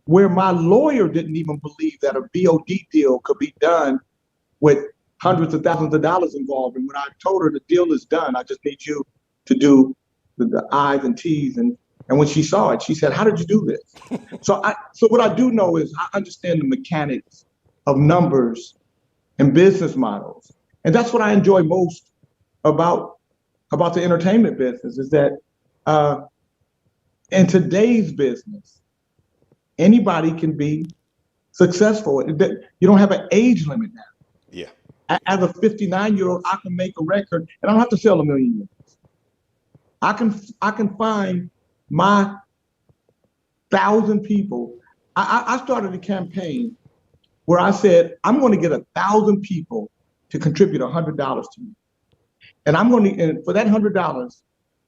S3: where my lawyer didn't even believe that a VOD deal could be done with hundreds of thousands of dollars involved. And when I told her the deal is done, I just need you to do the I's and T's. And when she saw it, she said, "How did you do this?" So what I do know is I understand the mechanics of numbers and business models. And that's what I enjoy most about the entertainment business is that in today's business, anybody can be successful. You don't have an age limit now.
S2: Yeah.
S3: As a 59-year-old, I can make a record and I don't have to sell 1 million units. I can find my 1,000 people. I started a campaign where I said, I'm going to get 1,000 people to contribute $100 to me. And and for that $100,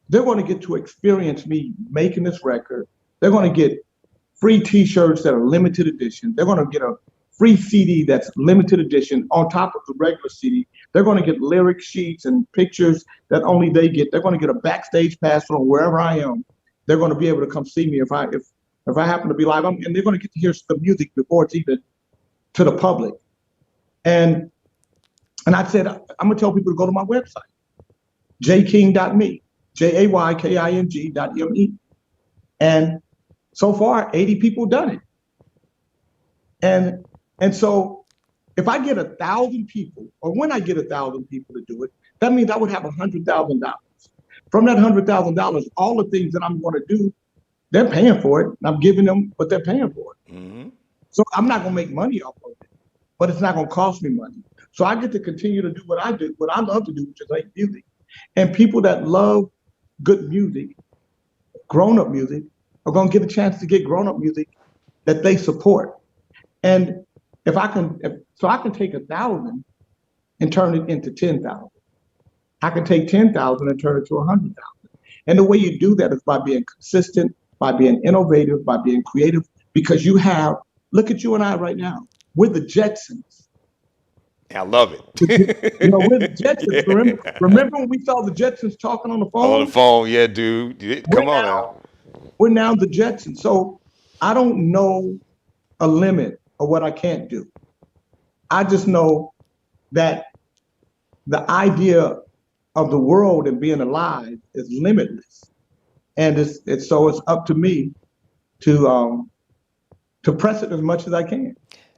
S3: they're going to get to experience me making this record. They're going to get free T-shirts that are limited edition. They're going to get a free CD that's limited edition on top of the regular CD. They're going to get lyric sheets and pictures that only they get. They're going to get a backstage pass from wherever I am. They're going to be able to come see me if I happen to be live. And they're going to get to hear the music before it's even to the public. And I said, I'm going to tell people to go to my website, jayking.me, JAYKING.me. And so far, 80 people done it. And so if I get 1,000 people, or when I get 1,000 people to do it, that means I would have $100,000. From that $100,000, all the things that I'm going to do, they're paying for it. And I'm giving them what they're paying for it.
S2: Mm-hmm.
S3: So I'm not going to make money off of it, but it's not going to cost me money. So I get to continue to do what I do, what I love to do, which is like music. And people that love good music, grown-up music, are going to get a chance to get grown-up music that they support. And I can take 1,000 and turn it into 10,000. I can take 10,000 and turn it to 100,000. And the way you do that is by being consistent, by being innovative, by being creative, because look at you and I right now. We're the Jetsons.
S2: I love it.
S3: We're the Jetsons. Remember when we saw the Jetsons talking on the phone?
S2: On the phone, yeah, dude. Come on now.
S3: We're now the Jetsons. So I don't know a limit of what I can't do. I just know that the idea of the world and being alive is limitless. And it's up to me to press it as much as I can.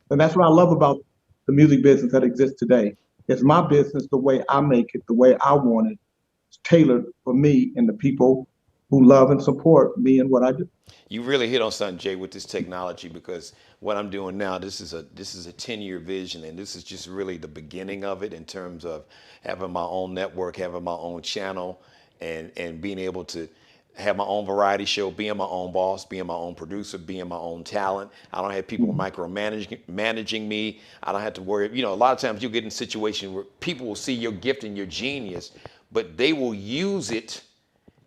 S3: And that's what I love about the music business that exists today. It's my business the way I make it, the way I want it. It's tailored for me and the people who love and support me and what I do.
S2: You really hit on something, Jay, with this technology because what I'm doing now, this is a 10-year vision, and this is just really the beginning of it in terms of having my own network, having my own channel, and being able to have my own variety show, being my own boss, being my own producer, being my own talent. I don't have people managing me. I don't have to worry. A lot of times you get in a situation where people will see your gift and your genius, but they will use it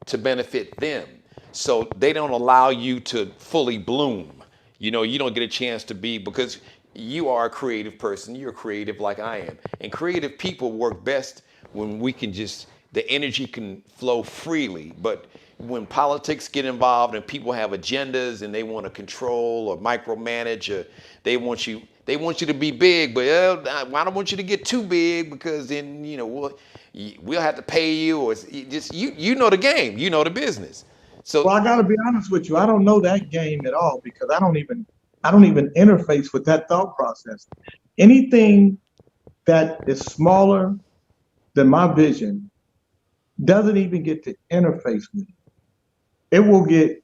S2: to benefit them. So they don't allow you to fully bloom. You don't get a chance to be because you are a creative person. You're creative like I am. And creative people work best when the energy can flow freely. But when politics get involved and people have agendas and they want to control or micromanage, or they want you to be big, but I don't want you to get too big because then we'll have to pay you, or you know the game, you know the business. So
S3: Well, I got to be honest with you. I don't know that game at all because I don't even interface with that thought process. Anything that is smaller than my vision doesn't even get to interface with it. It will get,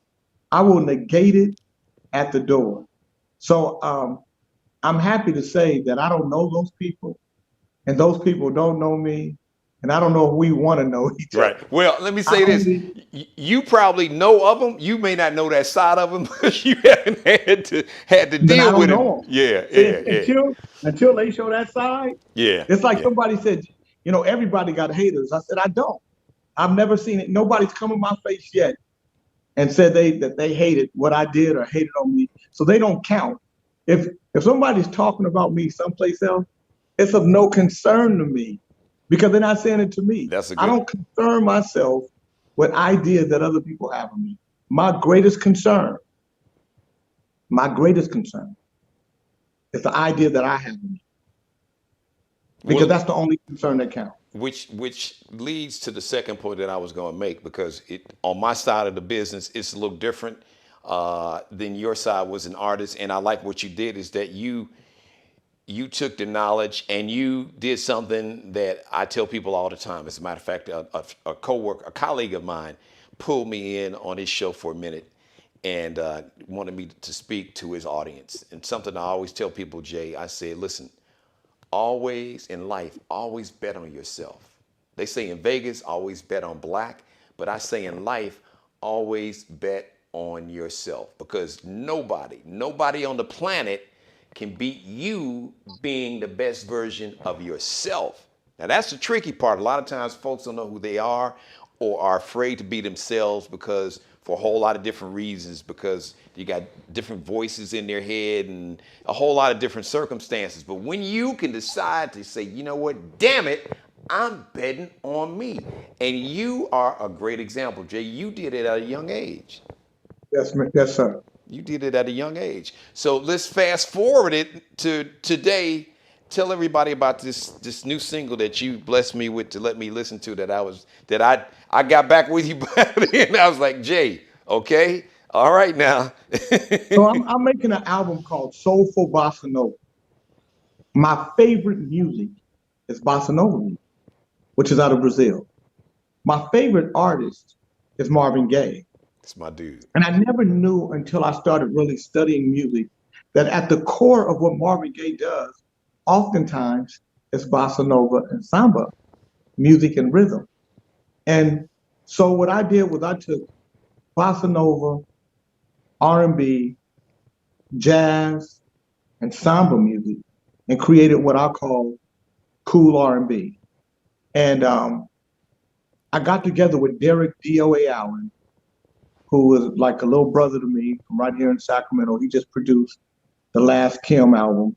S3: I will negate it at the door. So I'm happy to say that I don't know those people, and those people don't know me, and I don't know if we want to know each other.
S2: right. Well, let me
S3: I
S2: say this:
S3: only,
S2: you probably know of them. You may not know that side of them because you haven't had to
S3: then I
S2: deal
S3: don't
S2: with it.
S3: know them.
S2: Yeah,
S3: See,
S2: yeah, yeah,
S3: until they show that side,
S2: yeah,
S3: it's like
S2: yeah.
S3: somebody said, everybody got haters. I said, I don't. I've never seen it. Nobody's come in my face yet and said that they hated what I did or hated on me. So they don't count. If somebody's talking about me someplace else, it's of no concern to me because they're not saying it to me.
S2: That's a
S3: I
S2: good.
S3: don't concern myself with ideas that other people have of me. My greatest concern, my greatest concern is the idea that I have of me because
S2: Well,
S3: that's the only concern that counts.
S2: which leads to the second point that I was going to make because on my side of the business it's a little different than your side was an artist, and I like what you did is that you took the knowledge and you did something that I tell people all the time. As a matter of fact, a coworker, a colleague of mine, pulled me in on his show for a minute and wanted me to speak to his audience. And something I always tell people, Jay, I say, listen, always in life, always bet on yourself. They say in Vegas, always bet on black, but I say in life, always bet on yourself because nobody on the planet can beat you being the best version of yourself. Now that's the tricky part. A lot of times folks don't know who they are or are afraid to be themselves because for a whole lot of different reasons, because you got different voices in their head and a whole lot of different circumstances. But when you can decide to say, you know what, damn it, I'm betting on me. And you are a great example, Jay. You did it at a young age.
S3: Yes, sir.
S2: You did it at a young age. So let's fast forward it to today. Tell everybody about this new single that you blessed me with to let me listen to that I got back with you back then. I was like, Jay, okay, all right now.
S3: So I'm making an album called Soulful Bossa Nova. My favorite music is bossa nova music, which is out of Brazil. My favorite artist is Marvin Gaye.
S2: It's my dude.
S3: And I never knew until I started really studying music that at the core of what Marvin Gaye does, oftentimes, is bossa nova and samba, music and rhythm. And so what I did was I took bossa nova, R&B, jazz, and samba music and created what I call cool R&B. And I got together with Derek DOA Allen, who was like a little brother to me from right here in Sacramento. He just produced the last Kim album,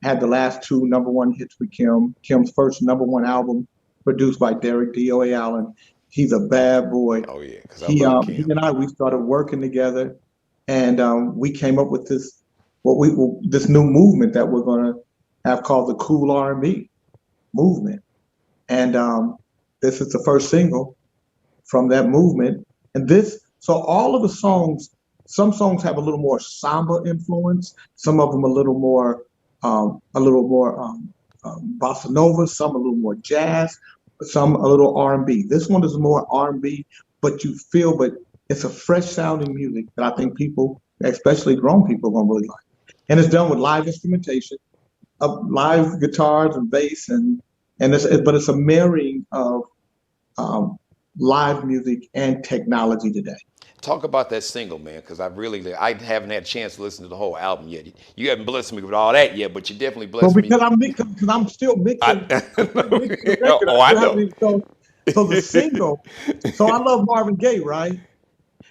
S3: had the last two number one hits with Kim. Kim's first number one album produced by Derek DOA Allen. He's a bad boy.
S2: Oh yeah, because I
S3: He,
S2: love
S3: he
S2: Kim.
S3: and I, we started working together, and we came up with this new movement that we're gonna have called the Cool R&B movement. And this is the first single from that movement. And so all of the songs, some songs have a little more samba influence, some of them bossa nova, some a little more jazz, some a little R&B. This one is more R&B, but It's a fresh sounding music that I think people, especially grown people, are gonna really like. And it's done with live instrumentation, live guitars and bass, but it's a marrying of um, live music and technology today.
S2: Talk about that single, man, because I haven't had a chance to listen to the whole album yet. You haven't blessed me with all that yet, but you definitely
S3: Well,
S2: blessed me.
S3: because I'm still mixing,
S2: I,
S3: I'm still mixing the record.
S2: oh,
S3: I
S2: I
S3: still haven't
S2: know.
S3: even so the single. So I love Marvin Gaye, right?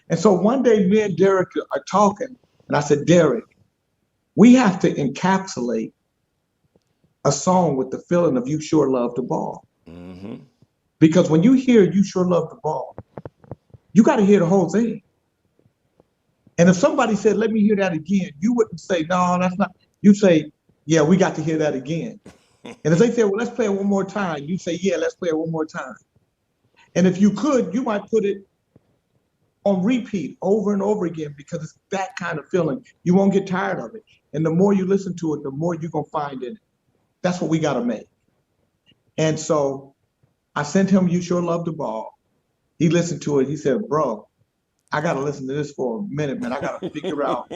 S3: And so one day me and Derek are talking, and I said, Derek, we have to encapsulate a song with the feeling of "You Sure Love the Ball,"
S2: Hmm.
S3: because when you hear "You Sure Love the Ball," you got to hear the whole thing. And if somebody said, "Let me hear that again," you wouldn't say, "No, that's not." You say, "Yeah, we got to hear that again." And if they say, "Well, let's play it one more time," you say, "Yeah, let's play it one more time." And if you could, you might put it on repeat over and over again because it's that kind of feeling. You won't get tired of it. And the more you listen to it, the more you're going to find in it. That's what we got to make. And so I sent him "You Sure Love the Ball." He listened to it. He said, "Bro, I got to listen to this for a minute, man. I got to figure out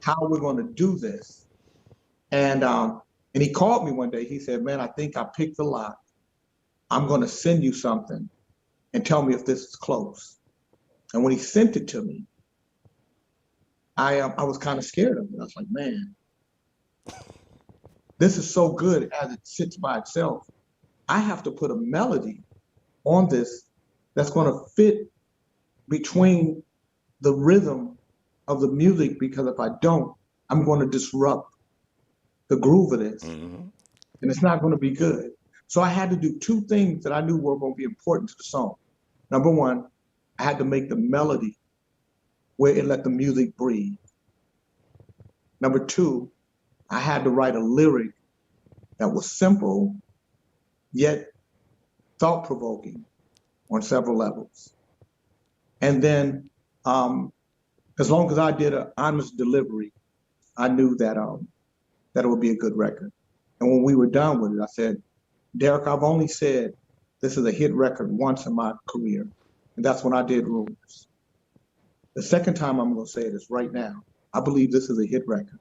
S3: how we're going to do this." And and he called me one day. He said, "Man, I think I picked the lock. I'm going to send you something and tell me if this is close." And when he sent it to me, I was kind of scared of it. I was like, "Man, this is so good as it sits by itself. I have to put a melody on this that's going to fit between the rhythm of the music because if I don't, I'm going to disrupt the groove of this
S2: Hmm.
S3: and it's not going to be good." So I had to do two things that I knew were going to be important to the song. Number one, I had to make the melody where it let the music breathe. Number two, I had to write a lyric that was simple yet thought provoking on several levels. And then, as long as I did an honest delivery, I knew that it would be a good record. And when we were done with it, I said, "Derek, I've only said this is a hit record once in my career, and that's when I did Rumors. The second time I'm going to say it is right now. I believe this is a hit record.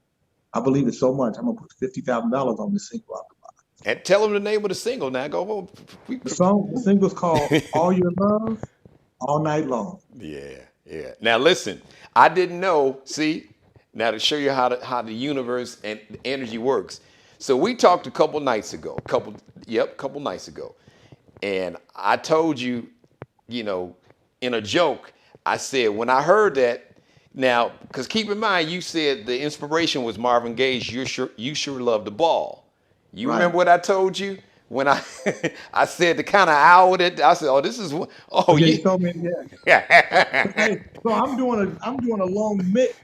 S3: I believe it so much. I'm going to put $50,000 on this single out the box."
S2: And tell them the name of the single now. Go home.
S3: The single's called "All Your Love, All Night Long."
S2: Yeah, yeah. Now listen, I didn't know. See, now to show you how the universe and the energy works. So we talked a couple nights ago. Couple nights ago, and I told you, you know, in a joke, I said when I heard that. Now, because keep in mind, you said the inspiration was Marvin Gaye's You Sure Love the Ball." You
S3: Right.
S2: remember what I told you when I I said the kind of hour that I said, "Oh, this is what." Oh,
S3: Yeah,
S2: yeah.
S3: you told me, yeah. Hey, so I'm doing a long mix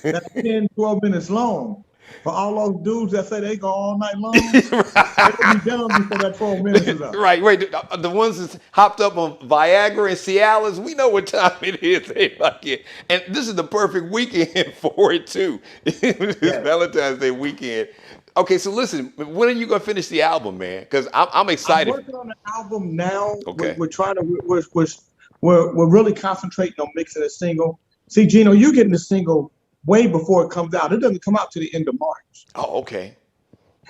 S3: that's 10, 12 minutes long. For all those dudes that say they go all night long, they will be done before that 12 minutes is up.
S2: Right, wait. The ones that's hopped up on Viagra and Cialis, we know what time it is. They like it. And this is the perfect weekend for it, too. It's
S3: Yes.
S2: Valentine's Day weekend. Okay, so listen, when are you going to finish the album, man? Because I'm
S3: I'm
S2: excited.
S3: working on the album now. We're,
S2: Okay.
S3: we're trying to we're really concentrating on mixing a single. See, Gino, you're getting the single way before it comes out. It doesn't come out to the end of March.
S2: Oh, okay.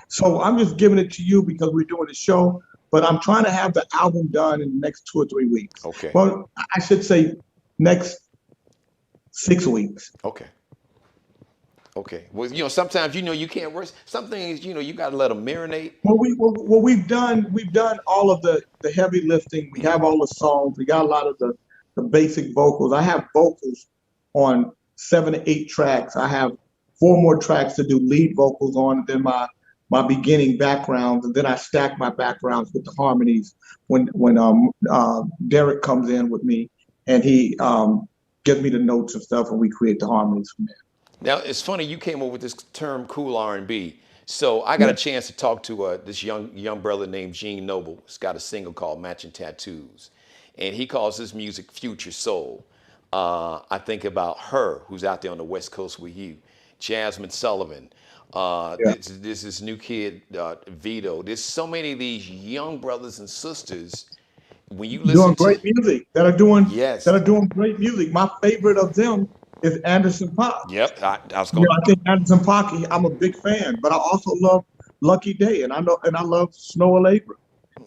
S3: So I'm just giving it to you because we're doing the show, but I'm trying to have the album done in the next 2 or 3 weeks.
S2: Okay.
S3: Well, I should say next 6 weeks.
S2: Okay. Okay. Well, sometimes you can't rush. Some things, you got to let them marinate.
S3: We've done all of the heavy lifting. We have all the songs. We got a lot of the basic vocals. I have vocals on 7 to 8 tracks. I have 4 more tracks to do lead vocals on, and then my beginning backgrounds, and then I stack my backgrounds with the harmonies when Derek comes in with me and he gives me the notes and stuff, and we create the harmonies from there.
S2: Now it's funny you came up with this term "cool R&B." So I got
S3: Yeah.
S2: a chance to talk to this young brother named Nouveau. He's got a single called "Matching Tattoos," and he calls his music future soul. I think about her, who's out there on the West Coast with you, Jasmine Sullivan.
S3: Yeah.
S2: This new kid Vito. There's so many of these young brothers and sisters, when you
S3: doing
S2: listen to
S3: great music, that are
S2: yes,
S3: doing great music. My favorite of them is Anderson .Paak.
S2: yep, I was
S3: You know,
S2: going.
S3: I think Anderson .Paak, I'm a big fan, but I also love Lucky Day, and I love Snow Allegra,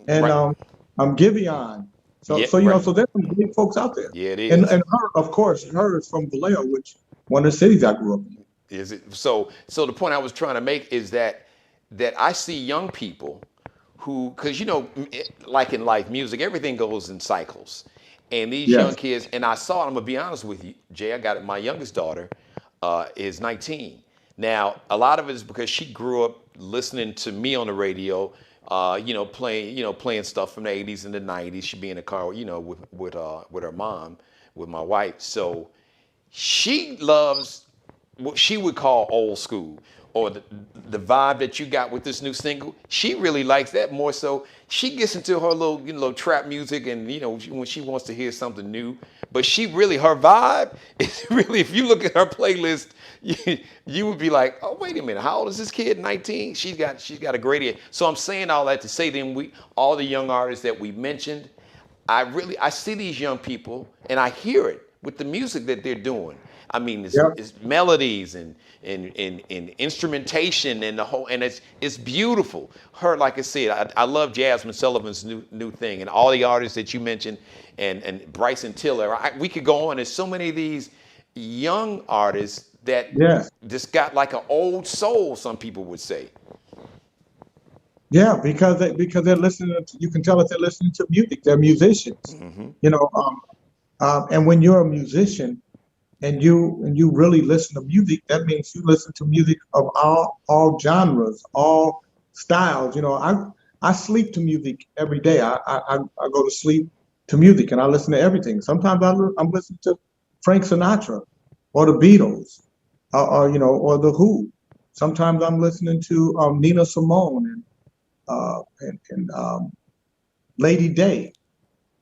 S3: and
S2: Right,
S3: Giveon. So
S2: yeah,
S3: so you know,
S2: right,
S3: so there's some great folks out there,
S2: yeah, it
S3: and
S2: is.
S3: her, of course, her is from Vallejo, which one of the cities I grew up in.
S2: Is it so? So the point I was trying to make is that I see young people who, because like in life, music, everything goes in cycles, and these young
S3: Yes,
S2: kids, and I saw it. I'm gonna be honest with you, Jay. I got it. My youngest daughter is 19. Now, a lot of it is because she grew up listening to me on the radio. Playing stuff from the 80s and the 90s. She'd be in the car, with her mom, with my wife. So she loves what she would call old school, or the vibe that you got with this new single. She really likes that more so. She gets into her little trap music, and when she wants to hear something new. But her vibe is really, if you look at her playlist, you would be like, oh, wait a minute, how old is this kid? 19. She's got a great ear. So I'm saying all that to say, then all the young artists that we mentioned, I see these young people and I hear it with the music that they're doing. I mean,
S3: yeah,
S2: it's melodies and instrumentation and the whole, and it's beautiful. Like I said, I love Jasmine Sullivan's new thing, and all the artists that you mentioned, and Bryson Tiller. We could go on. There's so many of these young artists that
S3: yes,
S2: just got like an old soul. Some people would say.
S3: yeah, because they're listening. You can tell that they're listening to music. They're musicians, you know. And when you're a musician and you really listen to music, that means you listen to music of all genres, all styles. You know, I sleep to music every day. I go to sleep to music and I listen to everything. Sometimes I'm listening to Frank Sinatra or the Beatles, or the Who. Sometimes I'm listening to Nina Simone and Lady Day.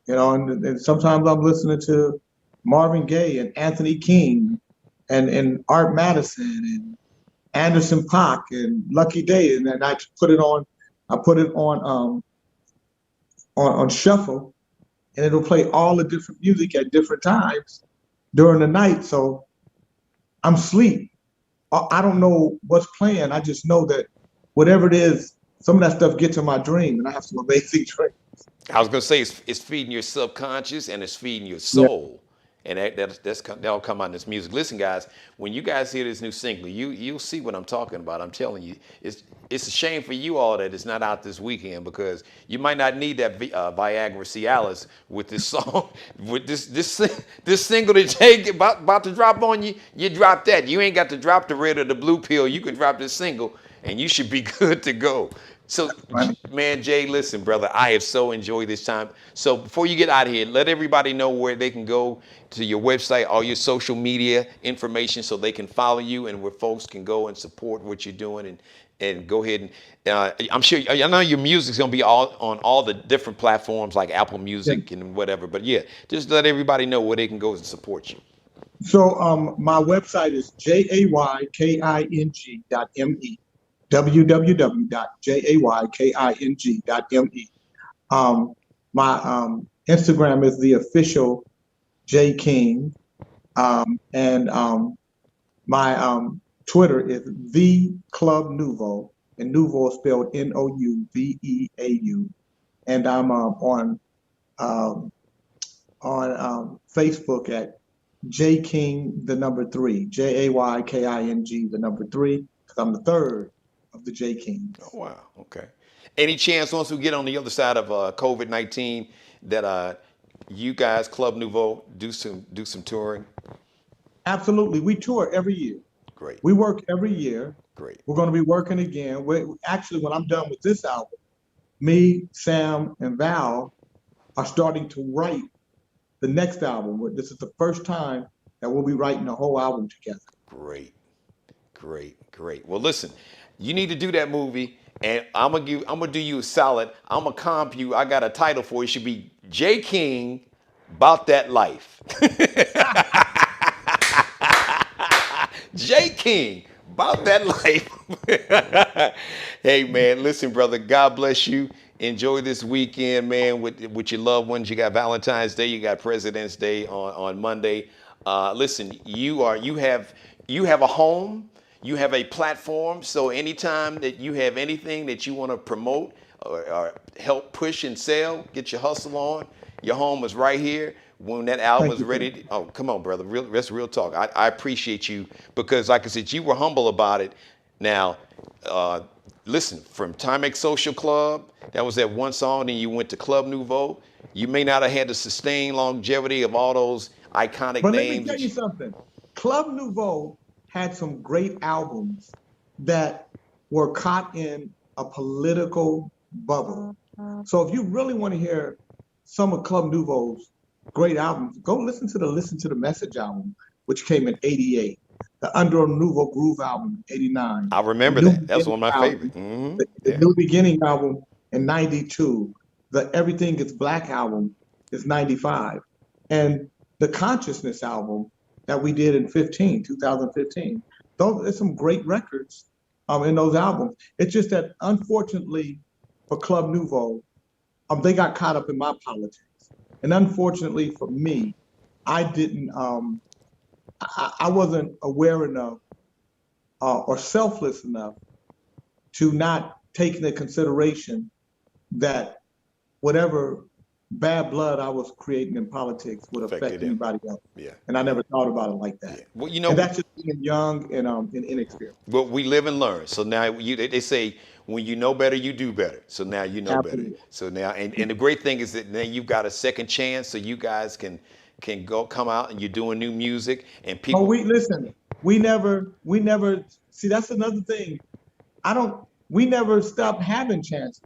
S3: And sometimes I'm listening to Marvin Gaye and Anthony King and Art Madison and Anderson .Paak and Lucky Day, and then I put it on shuffle, and it'll play all the different music at different times during the night. So I'm asleep. I don't know what's playing. I just know that whatever it is, some of that stuff gets in my dream, and I have some amazing dreams.
S2: I was gonna say it's feeding your subconscious and it's feeding your
S3: Yeah,
S2: soul, and that'll come out in this music. Listen, guys, when you guys hear this new single, you'll see what I'm talking about. I'm telling you, it's a shame for you all that it's not out this weekend, because you might not need that Viagra Cialis with this song, with this single that Jay about to drop on you. You drop that. You ain't got to drop the red or the blue pill. You can drop this single, and you should be good to go. So,
S3: funny.
S2: man, Jay, listen, brother, I have so enjoyed this time. So, before you get out of here, let everybody know where they can go to your website, all your social media information, so they can follow you, and where folks can go and support what you're doing, and go ahead and I'm sure I know your music's gonna be all on all the different platforms like Apple
S3: Yeah.
S2: Music and whatever. But yeah, just let everybody know where they can go and support you.
S3: So my website is jayking.me, www.jayking.me. My Instagram is the official J King, and my Twitter is the Club Nouveau, and Nouveau is spelled Nouveau, and I'm um, Facebook at J King the number three, Jayking the number three, because I'm the third of the J
S2: Oh
S3: Kings.
S2: wow, okay. Any chance once we get on the other side of COVID-19 that you guys, Club Nouveau, do some touring?
S3: Absolutely, we tour every year.
S2: Great,
S3: We work every year.
S2: great.
S3: We're going to be working again. Actually, when I'm done with this album, me, Sam, and Val are starting to write the next album. This is the first time that we'll be writing the whole album together.
S2: Great, great, great. Well, listen, you need to do that movie, and I'm gonna do you a solid. I'm gonna comp you. I got a title for it. It should be J King, about that life. J King, about that life. Hey man, listen, brother. God bless you, Enjoy this weekend, man, with your loved ones. You got Valentine's Day, you got President's Day on Monday. Listen, you have a home, you have a platform. So anytime that you have anything that you want to promote or help push and sell, get your hustle on. Your home is right here. When that album
S3: Thank
S2: is
S3: you, sir.
S2: ready, oh, come on, brother. That's real talk. I appreciate you because, like I said, you were humble about it. Now, uh, listen, from Timex Social Club, that was that one song, then you went to Club Nouveau. You may not have had the sustained longevity of all those iconic
S3: But let me
S2: names.
S3: tell you something. Club Nouveau had some great albums that were caught in a political bubble. So if you really want to hear some of Club Nouveau's great albums, go Listen to the Message album, which came in '88, the Under Nouveau Groove album in '89,
S2: I
S3: the
S2: remember
S3: New
S2: that. That was
S3: Beginning
S2: one of my
S3: album,
S2: favorite. Hmm.
S3: the
S2: Yeah.
S3: New Beginning album in '92, the Everything Is Black album is '95, and the Consciousness album that we did in 2015. There's some great records in those albums. It's just that unfortunately for Club Nouveau, they got caught up in my politics. And unfortunately for me, I didn't I wasn't aware enough or selfless enough to not take into consideration that whatever bad blood I was creating in politics would
S2: Affected
S3: affect
S2: him.
S3: anybody else.
S2: Yeah.
S3: And I never thought about it like
S2: Yeah.
S3: that.
S2: Well,
S3: And that's just being young and inexperienced.
S2: well, we live and learn. So now they say when you know better, you do better. So now you know better.
S3: Absolutely.
S2: So now, and the great thing is that now you've got a second chance, so you guys can come out and you're doing new music and
S3: But
S2: people.
S3: we never see that's another thing. We never stopped having chances.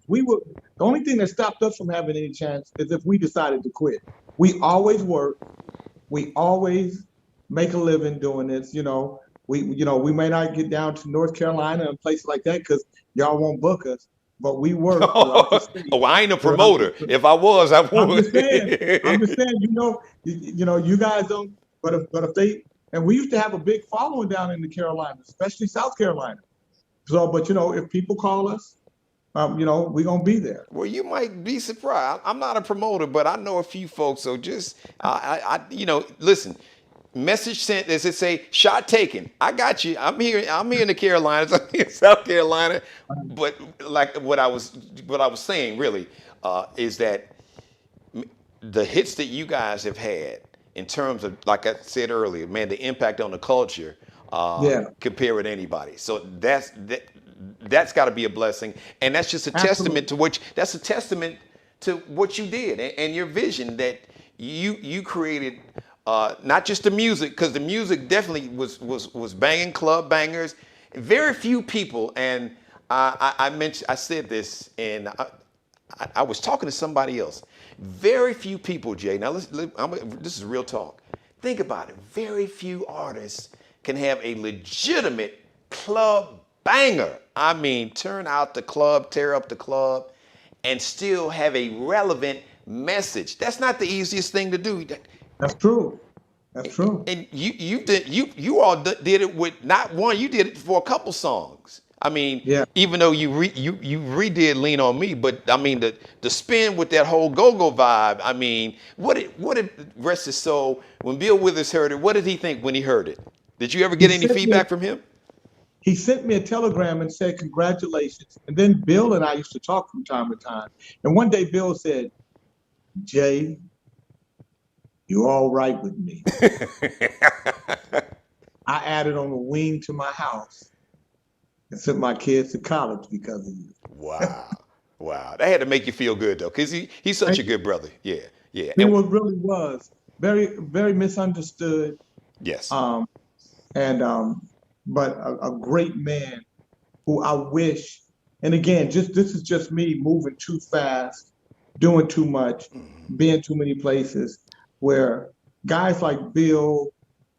S3: The only thing that stopped us from having any chance is if we decided to quit. We always work. We always make a living doing this. We may not get down to North Carolina and places like that because y'all won't book us, but we work throughout the state.
S2: Oh, I ain't a
S3: Throughout
S2: promoter. If I was, I
S3: I'm
S2: would.
S3: just saying, you guys don't, but if they, and we used to have a big following down in the Carolinas, especially South Carolina. So, but if people call us, we're gonna be there.
S2: Well, you might be surprised. I'm not a promoter, but I know a few folks. So just, listen. Message sent. Does it say shot taken? I got you. I'm here. I'm here in the Carolinas. I'm here in South Carolina. But like what I was saying really is that the hits that you guys have had in terms of, like I said earlier, man, the impact on the culture
S3: Yeah,
S2: compare with anybody. So that's got to be a blessing, and that's just a testament
S3: absolutely.
S2: to that's a testament to what you did and your vision that you created. Not just the music, because the music definitely was banging, club bangers. Very few people, and I said this, and I was talking to somebody else. Very few people, Jay. Now this is real talk. Think about it. Very few artists can have a legitimate club banger. I mean, turn out the club, tear up the club, and still have a relevant message. That's not the easiest thing to do.
S3: That's true. That's true.
S2: And you all did it with not one. You did it for a couple songs. I mean,
S3: Yeah.
S2: even though you redid "Lean on Me," but I mean the spin with that whole go-go vibe. I mean, what did rest his soul when Bill Withers heard it? What did he think when he heard it? Did you ever
S3: He
S2: get any
S3: sent me a,
S2: feedback from him?
S3: he sent me a telegram and said congratulations. And then Bill and I used to talk from time to time. And one day Bill said, "Jay, you're all right with me. I added on a wing to my house and sent my kids to college because of you."
S2: Wow, wow, that had to make you feel good though, cause he's such a
S3: Thank you.
S2: good brother. Yeah, yeah,
S3: He
S2: and
S3: really was very, very misunderstood.
S2: yes.
S3: Um, and but a great man who I wish, and again, this is just me moving too fast, doing too much, being too many places, where guys like Bill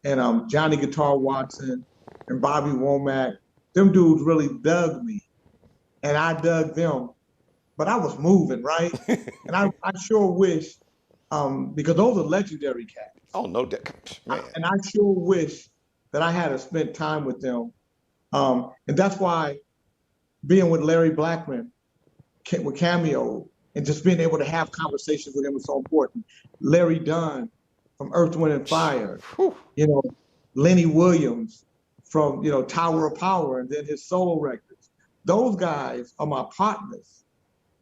S3: and Johnny Guitar Watson and Bobby Womack, them dudes really dug me, and I dug them, but I was moving right, and I sure wish, because those are legendary cats.
S2: Oh no, man.
S3: And I sure wish that I had spent time with them. And that's why being with Larry Blackman with Cameo, and just being able to have conversations with him was so important. Larry Dunn from Earth, Wind and Fire,
S2: Whew.
S3: you know, Lenny Williams from, Tower of Power and then his solo records. Those guys are my partners.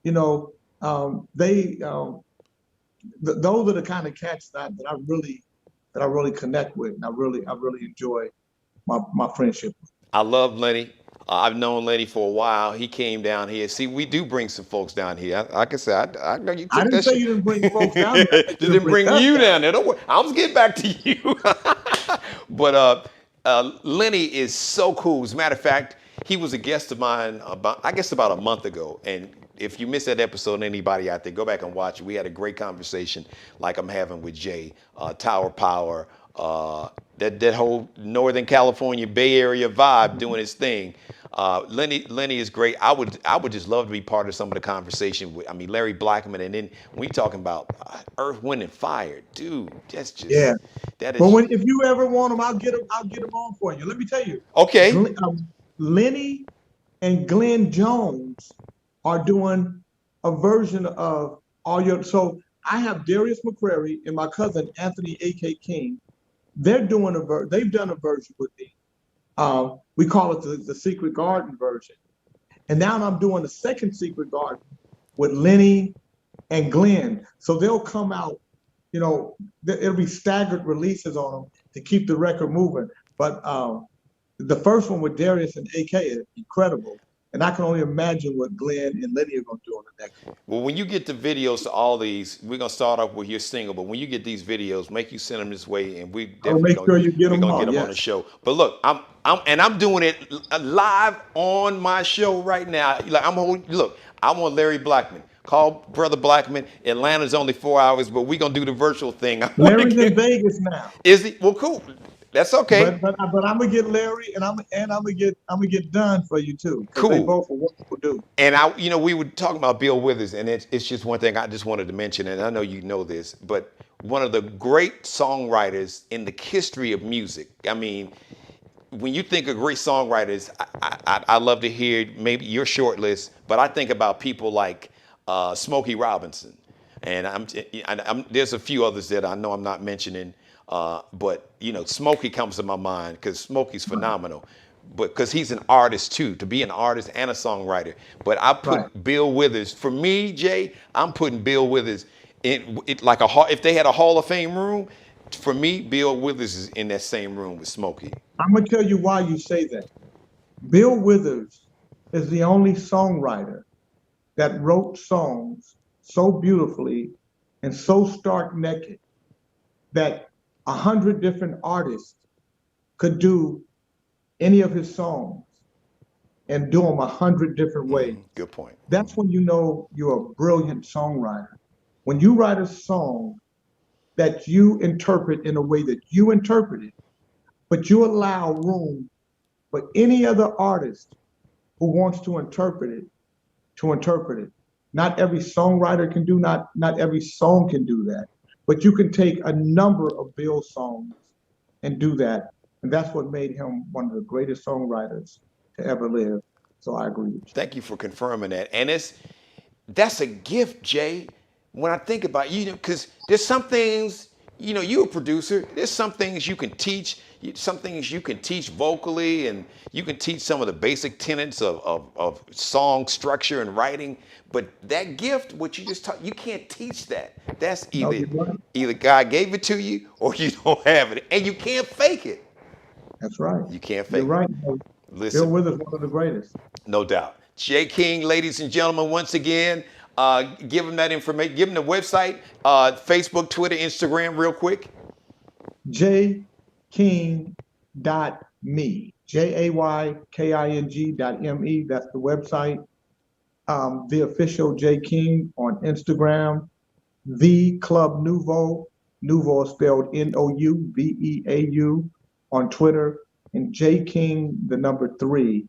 S3: You know, they those are the kind of cats that I really connect with, and I really enjoy my friendship with.
S2: I love Lenny. I've known Lenny for a while. He came down here. See, we do bring some folks down here. Like I said, I know you
S3: I
S2: took
S3: didn't
S2: that
S3: say
S2: shit.
S3: you didn't bring folks down there. I said
S2: Just
S3: you didn't
S2: didn't
S3: bring
S2: bring
S3: us
S2: you
S3: down
S2: down there. Don't worry. I was getting back to you. But Lenny is so cool. As a matter of fact, he was a guest of mine about a month ago. And if you missed that episode, anybody out there, go back and watch it. We had a great conversation like I'm having with Jay, Tower Power, that whole Northern California Bay Area vibe doing his thing. Lenny is great. I would just love to be part of some of the conversation with. I mean, Larry Blackman, and then we talking about Earth, Wind, and Fire, dude. That's
S3: Yeah.
S2: just that
S3: But
S2: is
S3: if you ever want them, I'll get them. I'll get them on for you. Let me tell you,
S2: okay.
S3: Lenny and Glenn Jones are doing a version of all your. So I have Darius McCrary and my cousin Anthony A.K. King. They're doing They've done a version with me. We call it the Secret Garden version. And now I'm doing the second Secret Garden with Lenny and Glenn. So they'll come out, it'll be staggered releases on them to keep the record moving. But the first one with Darius and AK is incredible. And I can only imagine what Glenn and Lenny are going to do on the next one.
S2: Well, when you get the videos to all these, we're gonna start off with your single. But when you get these videos, make you send them this way, and we
S3: I'll
S2: definitely
S3: make sure you get
S2: we're
S3: them
S2: gonna
S3: all.
S2: get them on the
S3: Yes.
S2: show. But look, I'm doing it live on my show right now. Like I want Larry Blackman. Call Brother Blackman. Atlanta's only 4 hours, but we're gonna do the virtual thing. I want to
S3: Larry's in
S2: get.
S3: Vegas now.
S2: Is he? Well, cool. That's okay.
S3: But I'm gonna get Larry and I'm gonna get Dunn for you too, because they
S2: Cool.
S3: both are wonderful dudes.
S2: And we were talking about Bill Withers, and it's just one thing I just wanted to mention, and I know you know this, but one of the great songwriters in the history of music. I mean, when you think of great songwriters, I love to hear maybe your short list, but I think about people like Smokey Robinson, and there's a few others that I know I'm not mentioning, but Smokey comes to my mind because Smokey's phenomenal. But because he's an artist too, to be an artist and a songwriter. But I put
S3: Right.
S2: Bill Withers, for me, Jay, I'm putting Bill Withers in it like if they had a Hall of Fame room, for me, Bill Withers is in that same room with Smokey.
S3: I'm gonna tell you why you say that. Bill Withers is the only songwriter that wrote songs so beautifully and so stark naked that 100 different artists could do any of his songs and do them 100 different ways.
S2: Good point.
S3: That's when you know you're a brilliant songwriter. When you write a song that you interpret in a way that you interpret it, but you allow room for any other artist who wants to interpret it to interpret it. Not every songwriter can do, not every song can do that, but you can take a number of Bill's songs and do that. And that's what made him one of the greatest songwriters to ever live. So I agree with you.
S2: Thank you for confirming that. And that's a gift, Jay. When I think about because there's some things, you're a producer. There's some things you can teach. Some things you can teach vocally, and you can teach some of the basic tenets of song structure and writing. But that gift, what you just taught, you can't teach that. That's
S3: No, you're right.
S2: either God gave it to you or you don't have it, and you can't fake it.
S3: That's right.
S2: You can't
S3: You're
S2: fake
S3: right.
S2: it.
S3: Bill
S2: Listen.
S3: Withers, one of the greatest.
S2: No doubt. Jay King, ladies and gentlemen, once again, give them that information. Give them the website, Facebook, Twitter, Instagram, real quick.
S3: jking.me. JAYKING.me. That's the website. The official J King on Instagram. The Club Nouveau. Nouveau is spelled NOUVEAU on Twitter. And J King, the number 3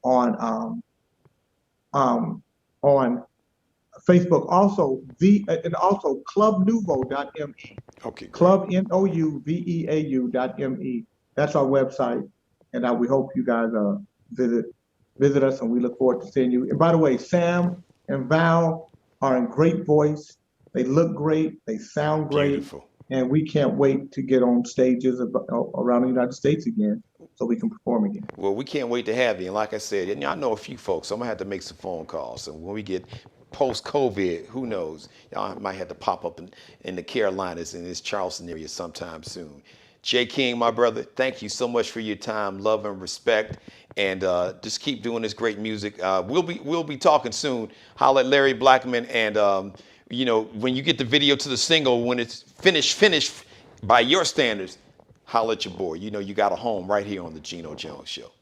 S3: on Facebook. Also and also clubnouveau.me.
S2: Okay, great.
S3: Club NOUVEAU.me. That's our website, and we hope you guys visit us, and we look forward to seeing you. And by the way, Sam and Val are in great voice. They look great. They sound great.
S2: Beautiful.
S3: And we can't wait to get on stages around the United States again so we can perform again.
S2: Well, we can't wait to have you. And like I said, and I know a few folks, so I'm gonna have to make some phone calls. So when we get post-COVID, who knows? Y'all might have to pop up in the Carolinas in this Charleston area sometime soon. Jay King, my brother, thank you so much for your time, love and respect, and just keep doing this great music. We'll be talking soon. Holla at Larry Blackman, and when you get the video to the single, when it's finished by your standards, holla at your boy. You know you got a home right here on the Geno Jones Show.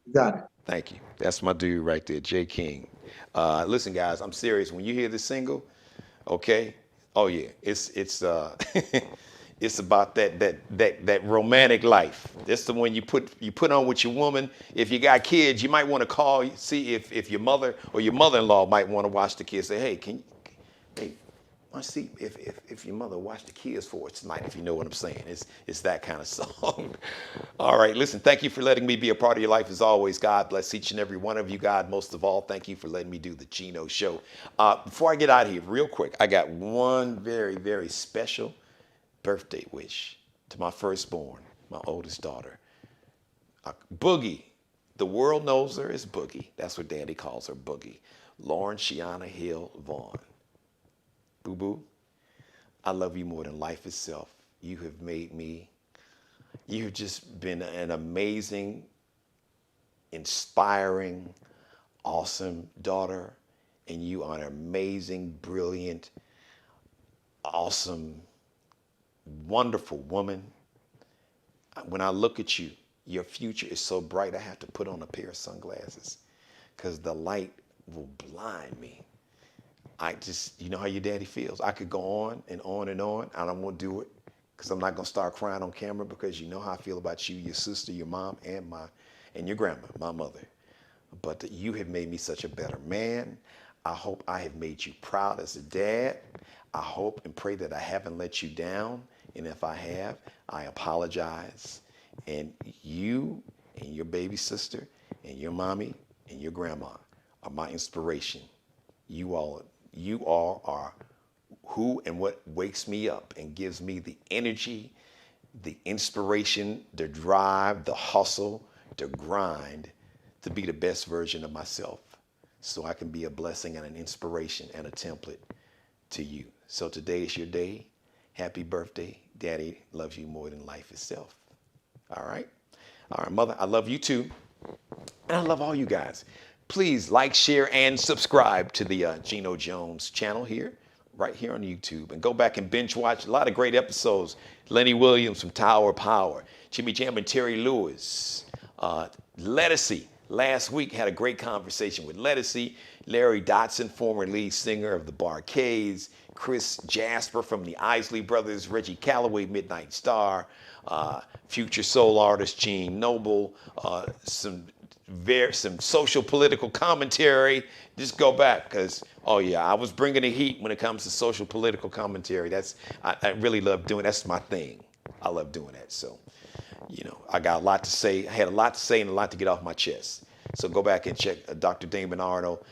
S3: You got it.
S2: Thank you. That's my dude right there, Jay King. Listen, guys, I'm serious. When you hear this single, okay? Oh yeah, it's it's about that romantic life. That's the one you put on with your woman. If you got kids, you might want to call, see if your mother or your mother-in-law might want to watch the kids. Say, hey, I see if your mother watched the kids for us tonight, if you know what I'm saying. It's that kind of song. All right, listen, thank you for letting me be a part of your life as always. God bless each and every one of you. God, most of all, thank you for letting me do the Geno Show. Before I get out of here, real quick, I got one very, very special birthday wish to my firstborn, my oldest daughter. Boogie. The world knows her as Boogie. That's what Daddy calls her, Boogie. Lauren Shiana Hill Vaughn. Boo-boo, I love you more than life itself. You have just been an amazing, inspiring, awesome daughter. And you are an amazing, brilliant, awesome, wonderful woman. When I look at you, your future is so bright, I have to put on a pair of sunglasses because the light will blind me. You know how your daddy feels. I could go on and on and on. I don't want to do it because I'm not going to start crying on camera because you know how I feel about you, your sister, your mom, and your grandma, my mother. But you have made me such a better man. I hope I have made you proud as a dad. I hope and pray that I haven't let you down. And if I have, I apologize. And you and your baby sister and your mommy and your grandma are my inspiration. You all are who and what wakes me up and gives me the energy, the inspiration, the drive, the hustle, the grind to be the best version of myself so I can be a blessing and an inspiration and a template to you. So today is your day. Happy birthday. Daddy loves you more than life itself. All right? All right, Mother, I love you too. And I love all you guys. Please like, share, and subscribe to the Geno Jones channel here, right here on YouTube. And go back and binge watch a lot of great episodes. Lenny Williams from Tower of Power, Jimmy Jam and Terry Lewis. Lettucey, last week had a great conversation with Lettucey. Larry Dotson, former lead singer of the Barcades. Chris Jasper from the Isley Brothers. Reggie Calloway, Midnight Star. Future soul artist Gene Noble. Some social political commentary. Just go back because, oh yeah, I was bringing the heat when it comes to social political commentary. I really love doing. That's my thing. I love doing that. So, I got a lot to say. I had a lot to say and a lot to get off my chest. So go back and check Dr. Damon Arnold,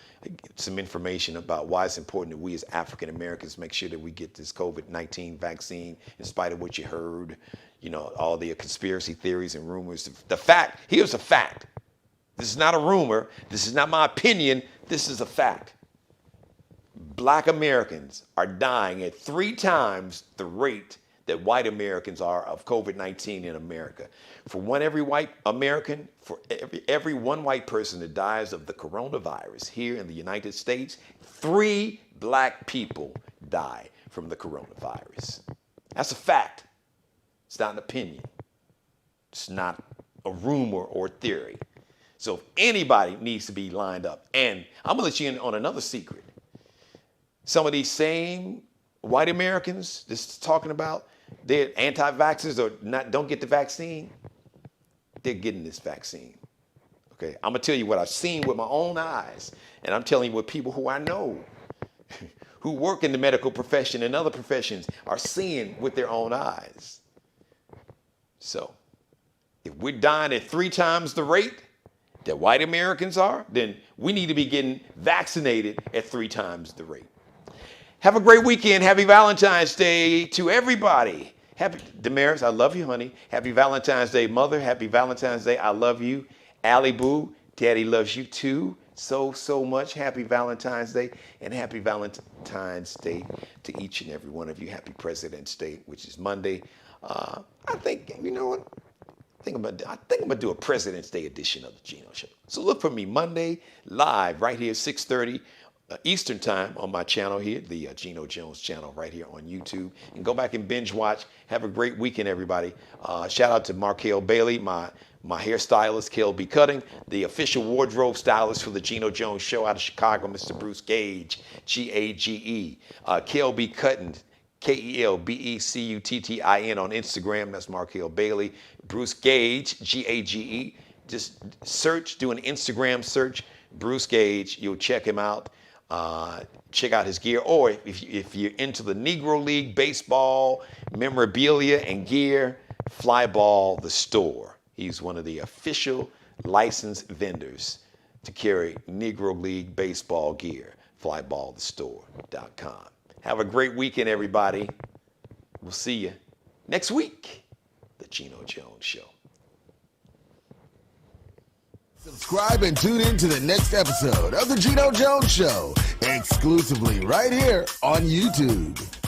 S2: some information about why it's important that we as African Americans make sure that we get this COVID-19 vaccine in spite of what you heard, all the conspiracy theories and rumors. Here's a fact. This is not a rumor. This is not my opinion. This is a fact. Black Americans are dying at 3 times the rate that white Americans are of COVID-19 in America. For every white American, for every one white person that dies of the coronavirus here in the United States, 3 black people die from the coronavirus. That's a fact. It's not an opinion. It's not a rumor or theory. So if anybody needs to be lined up, and I'm gonna let you in on another secret. Some of these same white Americans that's talking about they're anti-vaxxers or don't get the vaccine, they're getting this vaccine. Okay, I'm gonna tell you what I've seen with my own eyes, and I'm telling you what people who I know who work in the medical profession and other professions are seeing with their own eyes. So if we're dying at 3 times the rate that white Americans are, then we need to be getting vaccinated at 3 times the rate. Have a great weekend. Happy Valentine's Day to everybody. Happy Damaris, I love you, honey. Happy Valentine's Day, mother. Happy Valentine's Day. I love you. Allie Boo, Daddy loves you too. So much. Happy Valentine's Day, and happy Valentine's Day to each and every one of you. Happy President's Day, which is Monday. I think, you know what? I think I'm gonna do a President's Day edition of the Geno Show. So look for me Monday live right here, 6:30 Eastern Time on my channel here, the Geno Jones channel right here on YouTube. And go back and binge watch. Have a great weekend, everybody. Shout out to Markel Bailey, my hairstylist, KLB Cutting, the official wardrobe stylist for the Geno Jones Show out of Chicago, Mr. Bruce Gage, Gage. KLB Cutting, KELBECUTTIN on Instagram. That's Markel Bailey. Bruce Gage, Gage. Just search, do an Instagram search, Bruce Gage. You'll check him out. Check out his gear. Or if you're into the Negro League baseball memorabilia and gear, Flyball the store. He's one of the official licensed vendors to carry Negro League baseball gear. Flyballthestore.com. Have a great weekend, everybody. We'll see you next week. The Geno Jones Show.
S1: Subscribe and tune in to the next episode of the Geno Jones Show, exclusively right here on YouTube.